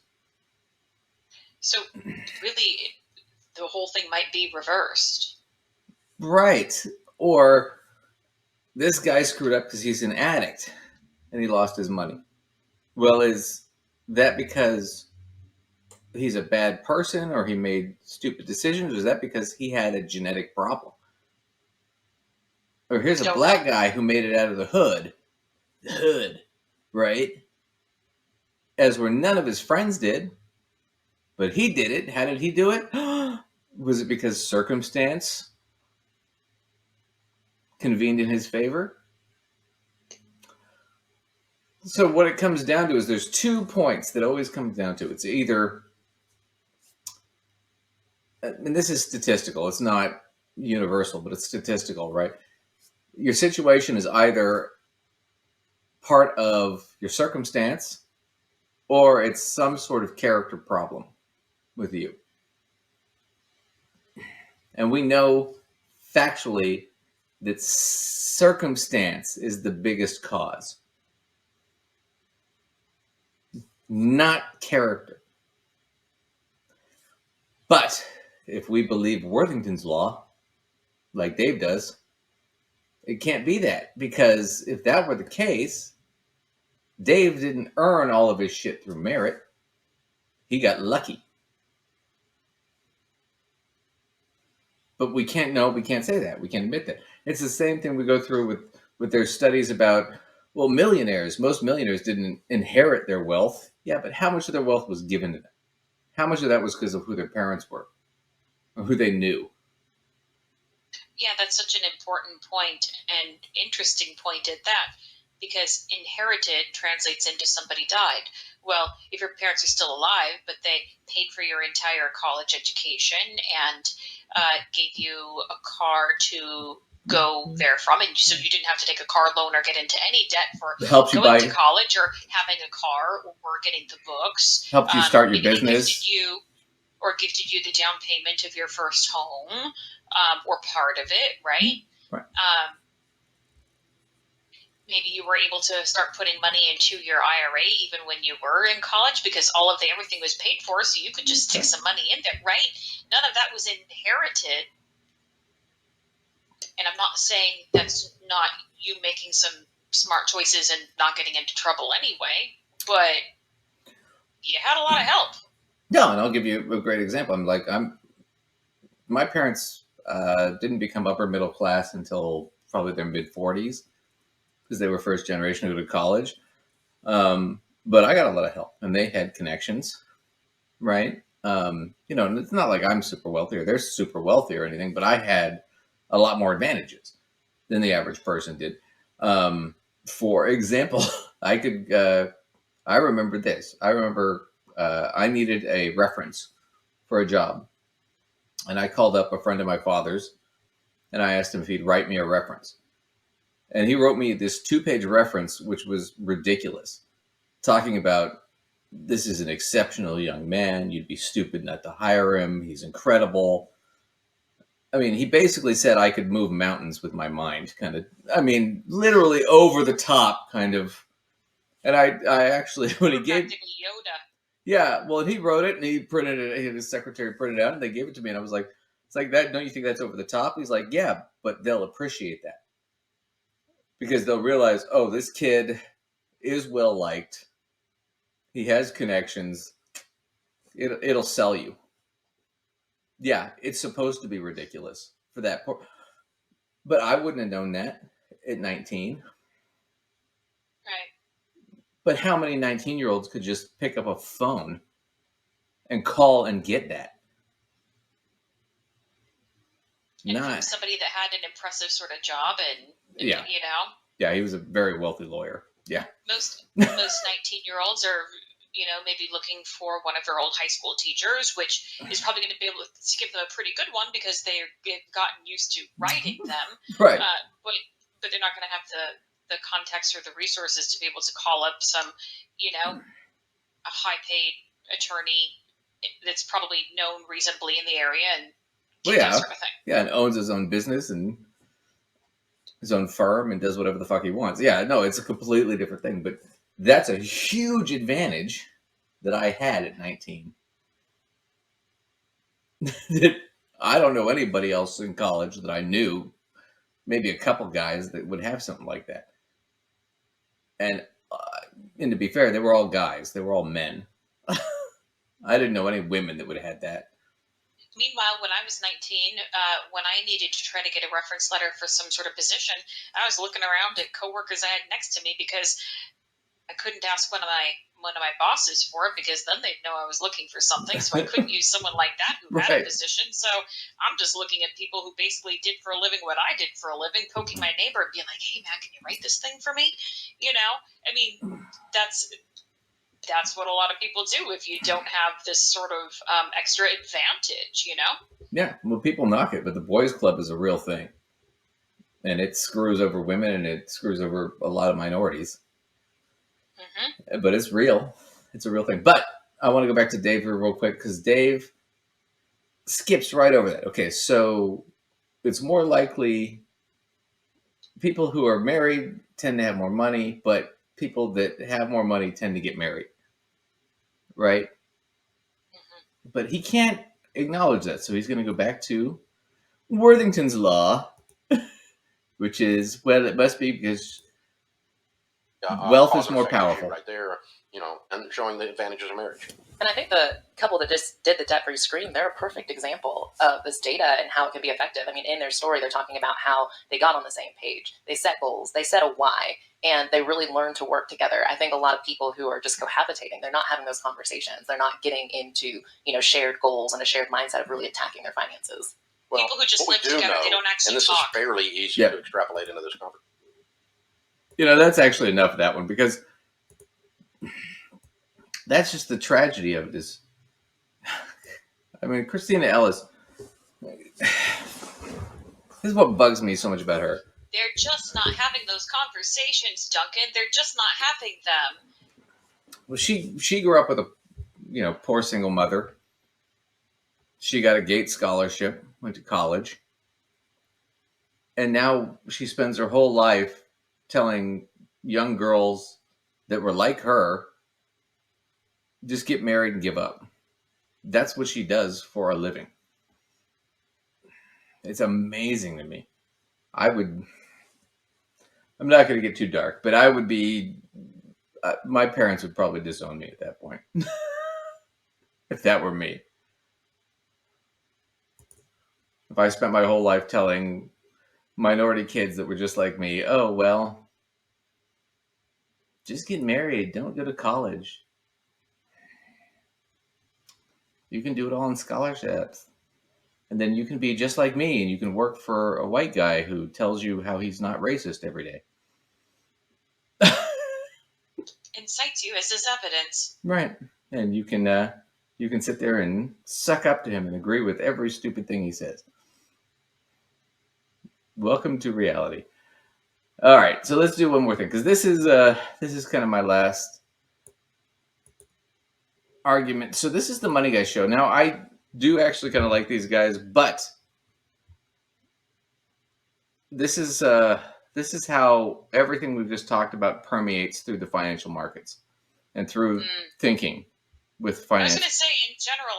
So really, the whole thing might be reversed. Right. Or this guy screwed up because he's an addict and he lost his money. Well, is that because he's a bad person or he made stupid decisions? Or is that because he had a genetic problem? Or here's a black guy who made it out of the hood. The hood, right? As where none of his friends did. But he did it. How did he do it? Was it because circumstance convened in his favor? So what it comes down to is there's 2 points that always comes down to. It's either, and this is statistical, it's not universal, but it's statistical, right? Your situation is either part of your circumstance or it's some sort of character problem with you. And we know factually that circumstance is the biggest cause, not character. But if we believe Worthington's law, like Dave does, it can't be that. Because if that were the case, Dave didn't earn all of his shit through merit. He got lucky. But we can't say that. We can't admit that. It's the same thing we go through with their studies about, well, millionaires. Most millionaires didn't inherit their wealth. Yeah, but how much of their wealth was given to them? How much of that was because of who their parents were or who they knew? Yeah, that's such an important point and interesting point at that, because inherited translates into somebody died. Well, if your parents are still alive, but they paid for your entire college education and gave you a car to go there from, and so you didn't have to take a car loan or get into any debt for going to college or having a car or getting the books. Helped you start your business. Gifted you the down payment of your first home, or part of it, right? Right. Maybe you were able to start putting money into your IRA even when you were in college because everything was paid for, so you could just stick some money in there, right? None of that was inherited. And I'm not saying that's not you making some smart choices and not getting into trouble anyway, but you had a lot of help. No, and I'll give you a great example. My parents didn't become upper middle class until probably their mid 40s because they were first generation to go to college. But I got a lot of help, and they had connections, right? It's not like I'm super wealthy or they're super wealthy or anything, but I had a lot more advantages than the average person did. For example, I remember this. I remember I needed a reference for a job. And I called up a friend of my father's and I asked him if he'd write me a reference. And he wrote me this 2-page reference, which was ridiculous. talking about this is an exceptional young man. You'd be stupid not to hire him. He's incredible. I mean, he basically said I could move mountains with my mind, kind of. I mean, literally over the top, kind of. And I actually, when he gave, Practically Yoda. yeah, well, he wrote it and he printed it. His secretary printed it out and they gave it to me, and I was like, it's like that. Don't you think that's over the top? He's like, yeah, but they'll appreciate that because they'll realize, oh, this kid is well liked. He has connections. It'll sell you. Yeah, it's supposed to be ridiculous for that. But I wouldn't have known that at 19. Right. But how many 19-year-olds could just pick up a phone and call and get that? And Not from somebody that had an impressive sort of job, and Yeah. you know, Yeah, he was a very wealthy lawyer. Yeah. most 19-year-olds are, you know, maybe looking for one of their old high school teachers, which is probably going to be able to give them a pretty good one because they've gotten used to writing them. Right. But they're not going to have the context or the resources to be able to call up some, you know, a high-paid attorney that's probably known reasonably in the area and Well, get yeah. that sort of thing. Yeah, and owns his own business and his own firm and does whatever the fuck he wants. Yeah, no, it's a completely different thing. But that's a huge advantage that I had at 19. That I don't know anybody else in college that I knew, maybe a couple guys that would have something like that. And to be fair, they were all guys. They were all men. I didn't know any women that would have had that. Meanwhile, when I was 19, when I needed to try to get a reference letter for some sort of position, I was looking around at coworkers I had next to me because I couldn't ask one of my bosses for it because then they'd know I was looking for something. So I couldn't use someone like that who had a Right. position. So I'm just looking at people who basically did for a living what I did for a living, poking my neighbor and being like, "Hey man, can you write this thing for me?" You know, I mean, that's what a lot of people do if you don't have this sort of extra advantage, you know? Yeah, well, people knock it, but the boys' club is a real thing. And it screws over women and it screws over a lot of minorities. Mm-hmm. But it's real. It's a real thing. But I want to go back to Dave here real quick because Dave skips right over that. Okay, so it's more likely people who are married tend to have more money, but people that have more money tend to get married. Right? Mm-hmm. But he can't acknowledge that. So he's going to go back to Worthington's law, which is, well, it must be because wealth is more powerful. Right there, you know, and showing the advantages of marriage. And I think the couple that just did the debt-free screen, they're a perfect example of this data and how it can be effective. I mean, in their story, they're talking about how they got on the same page. They set goals. They set a why. And they really learned to work together. I think a lot of people who are just cohabitating, they're not having those conversations. They're not getting into, shared goals and a shared mindset of really attacking their finances. Well, people who just what we live do together, know, they don't actually and this talk. is fairly easy Yep. to extrapolate into this conversation. That's actually enough of that one because that's just the tragedy of this. I mean, Christina Ellis, this is what bugs me so much about her. They're just not having those conversations, Duncan. They're just not having them. Well, she grew up with a poor single mother. She got a Gates scholarship, went to college, and now she spends her whole life telling young girls that were like her, just get married and give up. That's what she does for a living. It's amazing to me. I'm not going to get too dark, but I would be, my parents would probably disown me at that point. If that were me. If I spent my whole life telling minority kids that were just like me, oh, well, just get married. Don't go to college. You can do it all in scholarships. And then you can be just like me and you can work for a white guy who tells you how he's not racist every day. Incites you as his evidence. Right. And you can sit there and suck up to him and agree with every stupid thing he says. Welcome to reality. All right, so let's do one more thing because this is kind of my last argument. So this is the Money Guy show. Now, I do actually kind of like these guys, but this is how everything we've just talked about permeates through the financial markets and through thinking with I was finance. going to say, in general,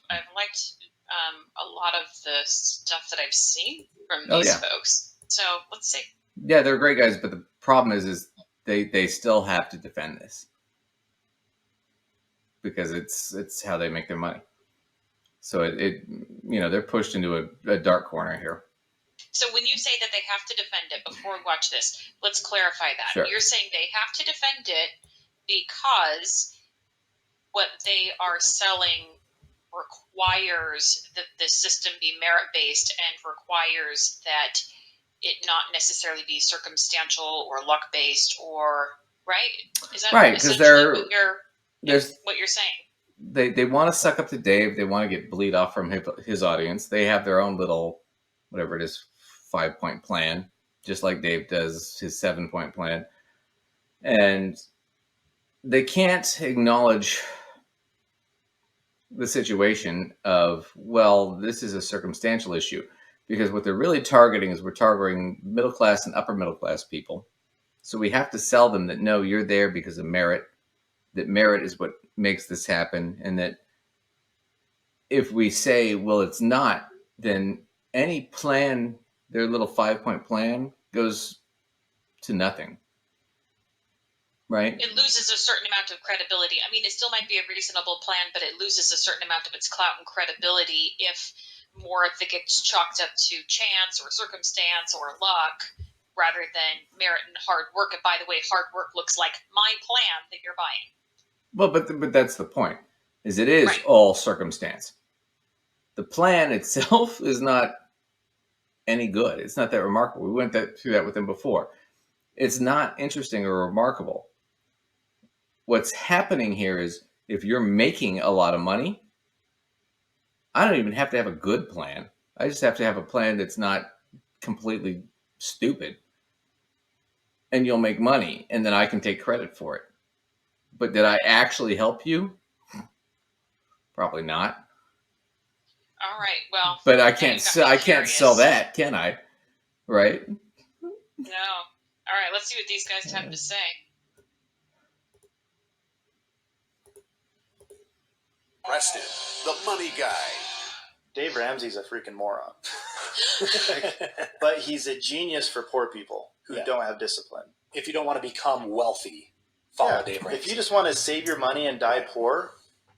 I've liked a lot of the stuff that I've seen from these folks. So let's see. Yeah, they're great guys, but the problem is they still have to defend this because it's how they make their money. So it they're pushed into a dark corner here. So when you say that they have to defend it, before we watch this, let's clarify that. Sure. You're saying they have to defend it because what they are selling requires that the system be merit-based and requires that it not necessarily be circumstantial or luck-based, or right? Is that right? Because what you're saying? They want to suck up to Dave. They want to get bleed off from his audience. They have their own little, whatever it is, 5-point plan, just like Dave does his 7-point plan. And they can't acknowledge the situation of, well, this is a circumstantial issue, because what they're really targeting is we're targeting middle class and upper middle class people. So we have to sell them that, no, you're there because of merit, that merit is what makes this happen. And that if we say, well, it's not, then any plan, their little 5-point plan, goes to nothing. Right? It loses a certain amount of credibility. I mean, it still might be a reasonable plan, but it loses a certain amount of its clout and credibility if more of it gets chalked up to chance or circumstance or luck rather than merit and hard work. And by the way, hard work looks like my plan that you're buying. Well, but that's the point, is it is all circumstance. The plan itself is not any good. It's not that remarkable. We went through that with him before. It's not interesting or remarkable. What's happening here is if you're making a lot of money, I don't even have to have a good plan. I just have to have a plan that's not completely stupid. And you'll make money, and then I can take credit for it. But did I actually help you? Probably not. All right. Well, but I can't sell that, can I? Right? No. All right. Let's see what these guys have to say. Preston, the Money Guy. Dave Ramsey's a freaking moron. But he's a genius for poor people who don't have discipline. If you don't want to become wealthy, follow Dave Ramsey. If you just want to save your money and die poor,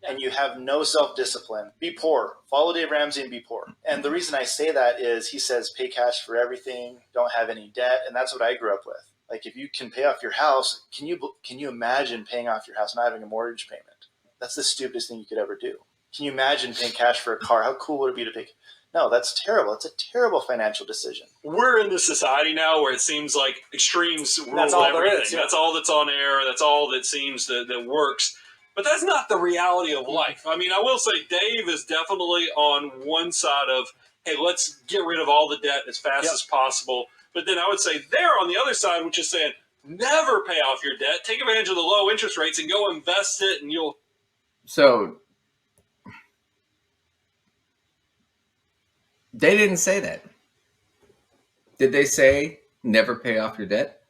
and you have no self-discipline, be poor. Follow Dave Ramsey and be poor. And the reason I say that is he says pay cash for everything, don't have any debt, and that's what I grew up with. Like, if you can pay off your house, can you imagine paying off your house and not having a mortgage payment? That's the stupidest thing you could ever do. Can you imagine paying cash for a car? How cool would it be to pay? No, that's terrible. It's a terrible financial decision. We're in this society now where it seems like extremes rule That's all everything. there is, yeah. That's all that's on air. That's all that seems that works. But that's not the reality of life. I mean, I will say Dave is definitely on one side of, hey, let's get rid of all the debt as fast as possible. But then I would say they're on the other side, which is saying, never pay off your debt. Take advantage of the low interest rates and go invest it, and you'll... So they didn't say that. Did they say never pay off your debt?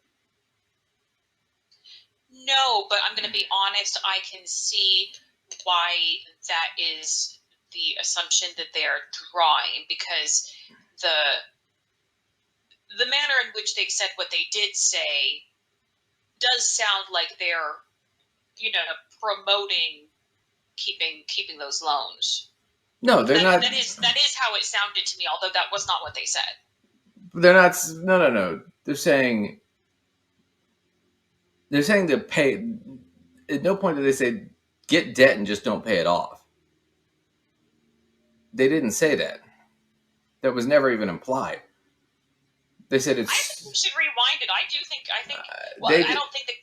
No, but I'm going to be honest. I can see why that is the assumption that they're drawing, because the manner in which they said what they did say does sound like they're, promoting keeping those loans. No, they're not. That is how it sounded to me, although that was not what they said. They're not. No. They're saying to pay. At no point did they say get debt and just don't pay it off. They didn't say that. That was never even implied. They said it's. I should rewind it. I don't think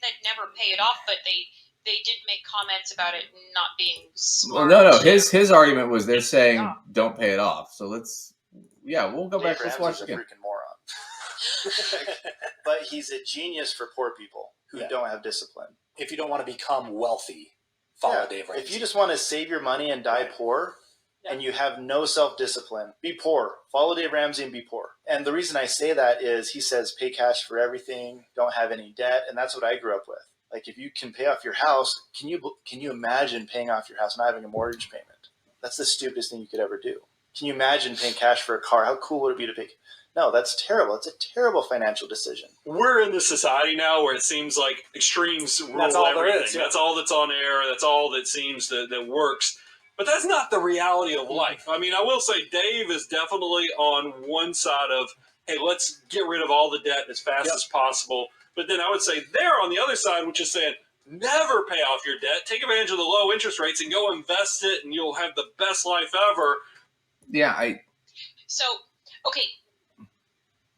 they'd never pay it off, but they did make comments about it not being smart. Well, no. His argument was they're saying don't pay it off. So we'll go back. Let's watch again. He's a freaking moron. But he's a genius for poor people who don't have discipline. If you don't want to become wealthy, Follow Dave Ramsey. If you just want to save your money and die poor, and you have no self-discipline, be poor. Follow Dave Ramsey and be poor. And the reason I say that is he says pay cash for everything, don't have any debt, and that's what I grew up with. Like if you can pay off your house, can you imagine paying off your house and not having a mortgage payment? That's the stupidest thing you could ever do. Can you imagine paying cash for a car? How cool would it be to pay? No, that's terrible. It's a terrible financial decision. We're in this society now where it seems like extremes rule That's all there everything. is, yeah. That's all that's on air. That's all that seems that works. But that's not the reality of life. I mean, I will say Dave is definitely on one side of, hey, let's get rid of all the debt as fast as possible. But then I would say they're on the other side, which is saying, never pay off your debt. Take advantage of the low interest rates and go invest it, and you'll have the best life ever. Yeah, So, okay,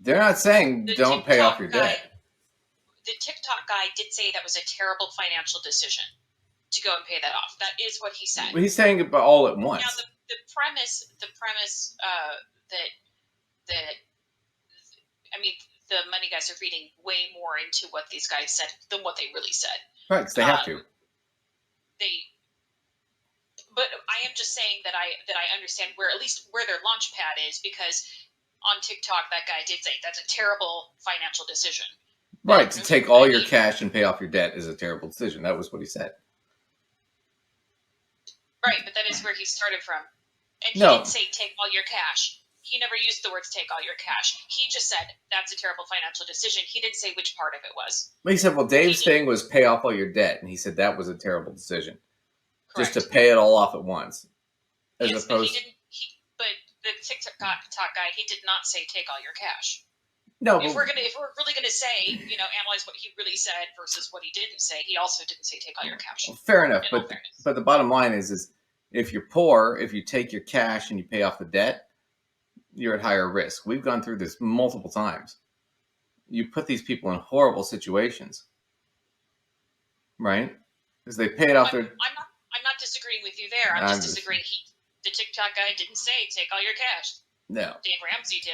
they're not saying the don't pay TikTok off your guy- debt. the TikTok guy did say that was a terrible financial decision to go and pay that off. That is what he said. He's saying it all at once. Now, the premise that I mean, the money guys are reading way more into what these guys said than what they really said. Right, because they have to. But I am just saying that I understand where at least where their launch pad is, because on TikTok that guy did say that's a terrible financial decision. Right, to take all your cash and pay off your debt is a terrible decision. That was what he said. Right, but that is where he started from. And he No. didn't say take all your cash. He never used the words take all your cash. He just said that's a terrible financial decision. He didn't say which part of it was. He said, well, Dave's thing was pay off all your debt. And he said that was a terrible decision. Correct. Just to pay it all off at once. As Yes, opposed but the TikTok guy, he did not say take all your cash. No, If we're really gonna say, analyze what he really said versus what he didn't say, he also didn't say take all your cash. well, fair enough. In all But fairness. the bottom line is if you're poor, if you take your cash and you pay off the debt, you're at higher risk. We've gone through this multiple times. You put these people in horrible situations, right? Because they paid off their. I'm not disagreeing with you there. I'm just disagreeing. The TikTok guy didn't say take all your cash. No. Dave Ramsey did.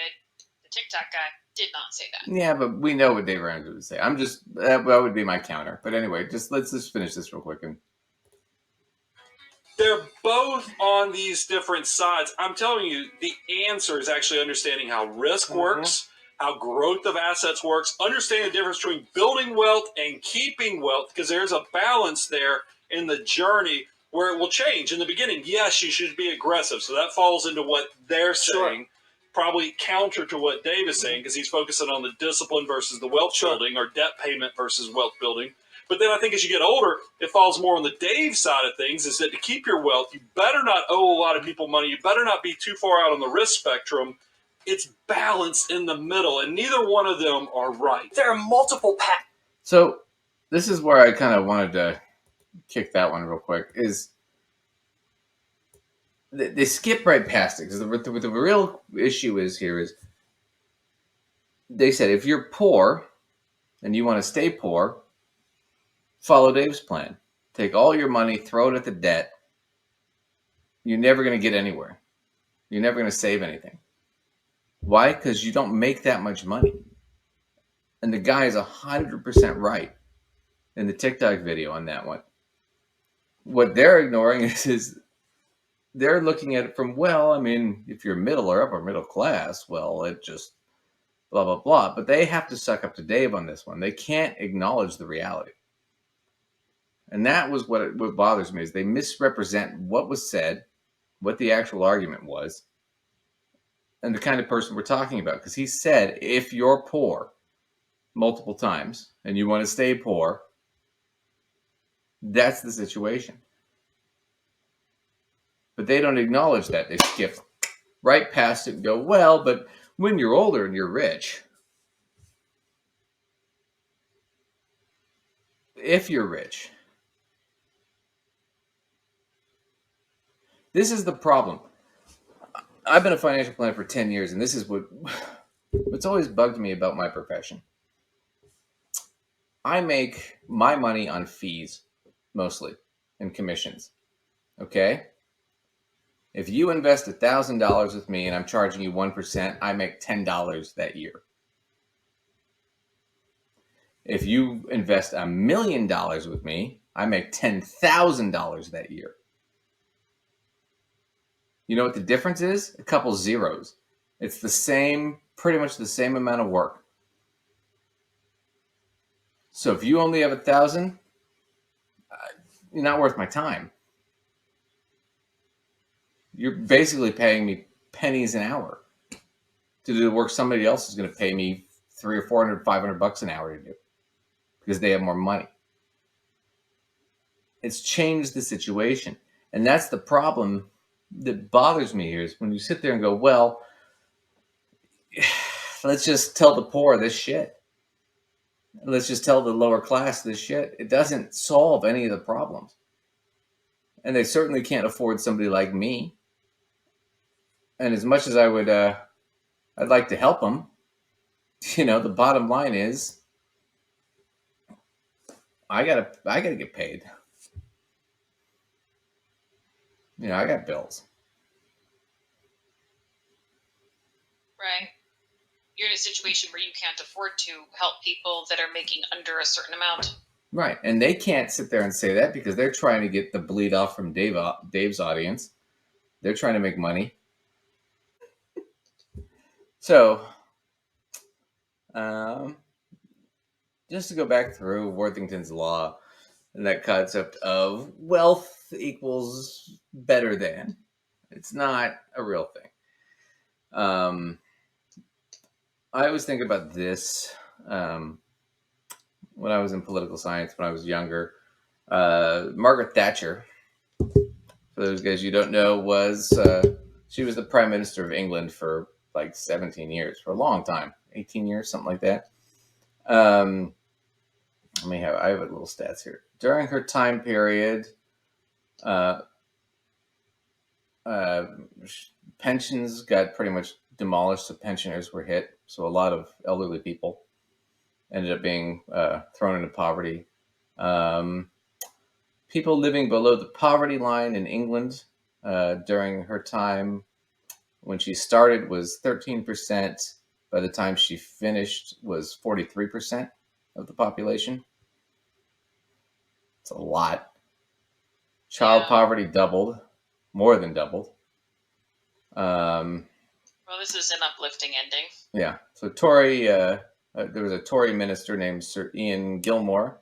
The TikTok guy did not say that. Yeah, but we know what Dave Ramsey would say. I'm just that would be my counter. But anyway, let's just finish this real quick. And They're both on these different sides. I'm telling you, the answer is actually understanding how risk works, how growth of assets works, understanding the difference between building wealth and keeping wealth, because there's a balance there in the journey where it will change. In the beginning, yes, you should be aggressive. So that falls into what they're saying, probably counter to what Dave is saying, because he's focusing on the discipline versus the wealth building, or debt payment versus wealth building. But then I think as you get older, it falls more on the Dave side of things, is that to keep your wealth, you better not owe a lot of people money. You better not be too far out on the risk spectrum. It's balanced in the middle, and neither one of them are right. There are multiple paths. so this is where I kind of wanted to kick that one real quick. Is they skip right past it, because the real issue is they said if you're poor and you want to stay poor, follow Dave's plan. Take all your money, throw it at the debt. You're never going to get anywhere. You're never going to save anything. Why? Because you don't make that much money. And the guy is 100% right in the TikTok video on that one. What they're ignoring is they're looking at it from, well, I mean, if you're middle or upper middle class, well, it just blah, blah, blah. But they have to suck up to Dave on this one. They can't acknowledge the reality. And that was what bothers me, is they misrepresent what was said, what the actual argument was, and the kind of person we're talking about. Because he said, if you're poor multiple times and you want to stay poor, that's the situation. But they don't acknowledge that. They skip right past it and go, well, but when you're older and you're rich, if you're rich, this is the problem. I've been a financial planner for 10 years, and this is what's always bugged me about my profession. I make my money on fees, mostly, and commissions. Okay? If you invest $1,000 with me and I'm charging you 1%, I make $10 that year. If you invest $1 million with me, I make $10,000 that year. You know what the difference is? A couple zeros. It's the same, pretty much the same amount of work. So if you only have 1,000, you're not worth my time. You're basically paying me pennies an hour to do the work somebody else is going to pay me $300 or $400, $500 an hour to do because they have more money. It's changed the situation. And that's the problem that bothers me here is when you sit there and go, well, let's just tell the poor this shit. Let's just tell the lower class this shit. It doesn't solve any of the problems. And they certainly can't afford somebody like me. And as much as I would, I'd like to help them, the bottom line is I gotta get paid. I got bills. Right. You're in a situation where you can't afford to help people that are making under a certain amount. Right. And they can't sit there and say that because they're trying to get the bleed off from Dave's audience. They're trying to make money. So, just to go back through Worthington's law and that concept of wealth equals better than, it's not a real thing. I always think about this when I was in political science, when I was younger. Margaret Thatcher, for those guys you don't know, she was the Prime Minister of England for like 17 years, for a long time, 18 years, something like that. I have a little stats here. During her time period, pensions got pretty much demolished, so pensioners were hit. So a lot of elderly people ended up being thrown into poverty. People living below the poverty line in England during her time when she started was 13%. By the time she finished was 43% of the population. It's a lot. Child poverty doubled, more than doubled. Well, this is an uplifting ending. Yeah. So there was a Tory minister named Sir Ian Gilmore,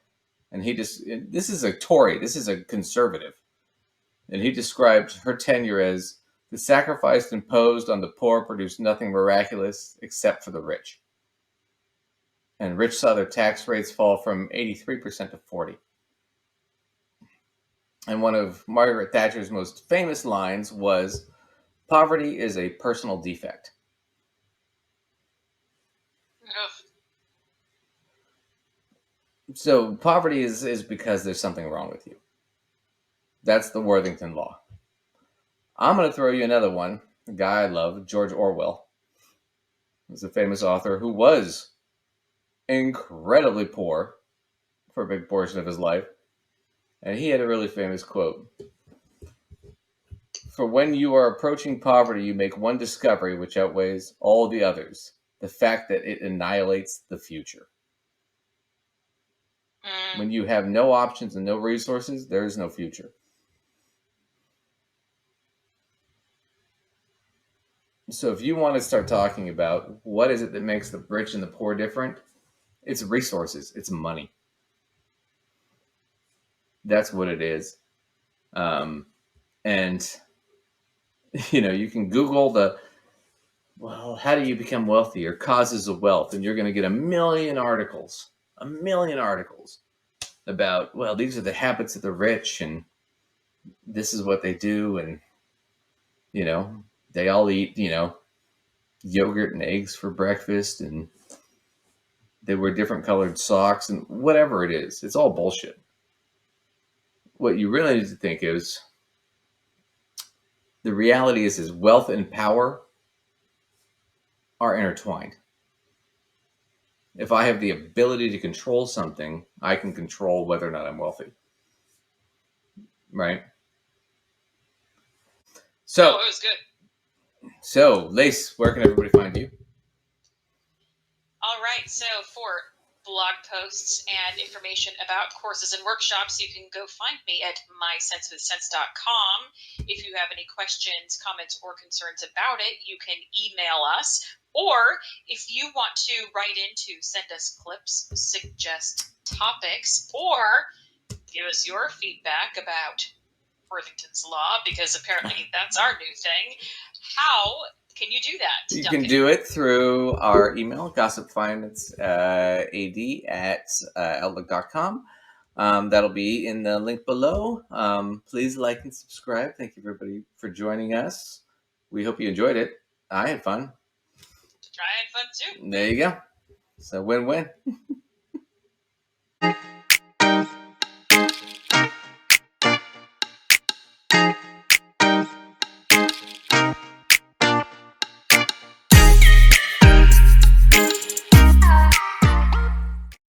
and this is a Tory, this is a conservative, and he described her tenure as the sacrifice imposed on the poor produced nothing miraculous except for the rich. And rich saw their tax rates fall from 83% to 40%. And one of Margaret Thatcher's most famous lines was, "Poverty is a personal defect." Ugh. So poverty is because there's something wrong with you. That's the Worthington Law. I'm going to throw you another one. A guy I love, George Orwell. He's a famous author who was incredibly poor for a big portion of his life. And he had a really famous quote. "For when you are approaching poverty, you make one discovery which outweighs all the others. The fact that it annihilates the future." When you have no options and no resources, there is no future. So if you want to start talking about what is it that makes the rich and the poor different, it's resources, it's money. That's what it is. And, you can Google how do you become wealthy or causes of wealth, and you're going to get a million articles about, well, these are the habits of the rich, and this is what they do, and, they all eat, yogurt and eggs for breakfast, and they wear different colored socks, and whatever it is, it's all bullshit. What you really need to think is, the reality is wealth and power are intertwined. If I have the ability to control something, I can control whether or not I'm wealthy. Right? So, it was good. So, Lace, where can everybody find you? All right. So for blog posts and information about courses and workshops, you can go find me at mysensewithsense.com. If you have any questions, comments, or concerns about it, you can email us. Or if you want to write in to send us clips, suggest topics, or give us your feedback about Worthington's Law, because apparently that's our new thing, how can you do that, You Duncan? can do it through our email, gossipfinance@outlook.com. That'll be in the link below. Please like and subscribe. Thank you, everybody, for joining us. We hope you enjoyed it. I had fun. Try and fun too. There you go. So win-win.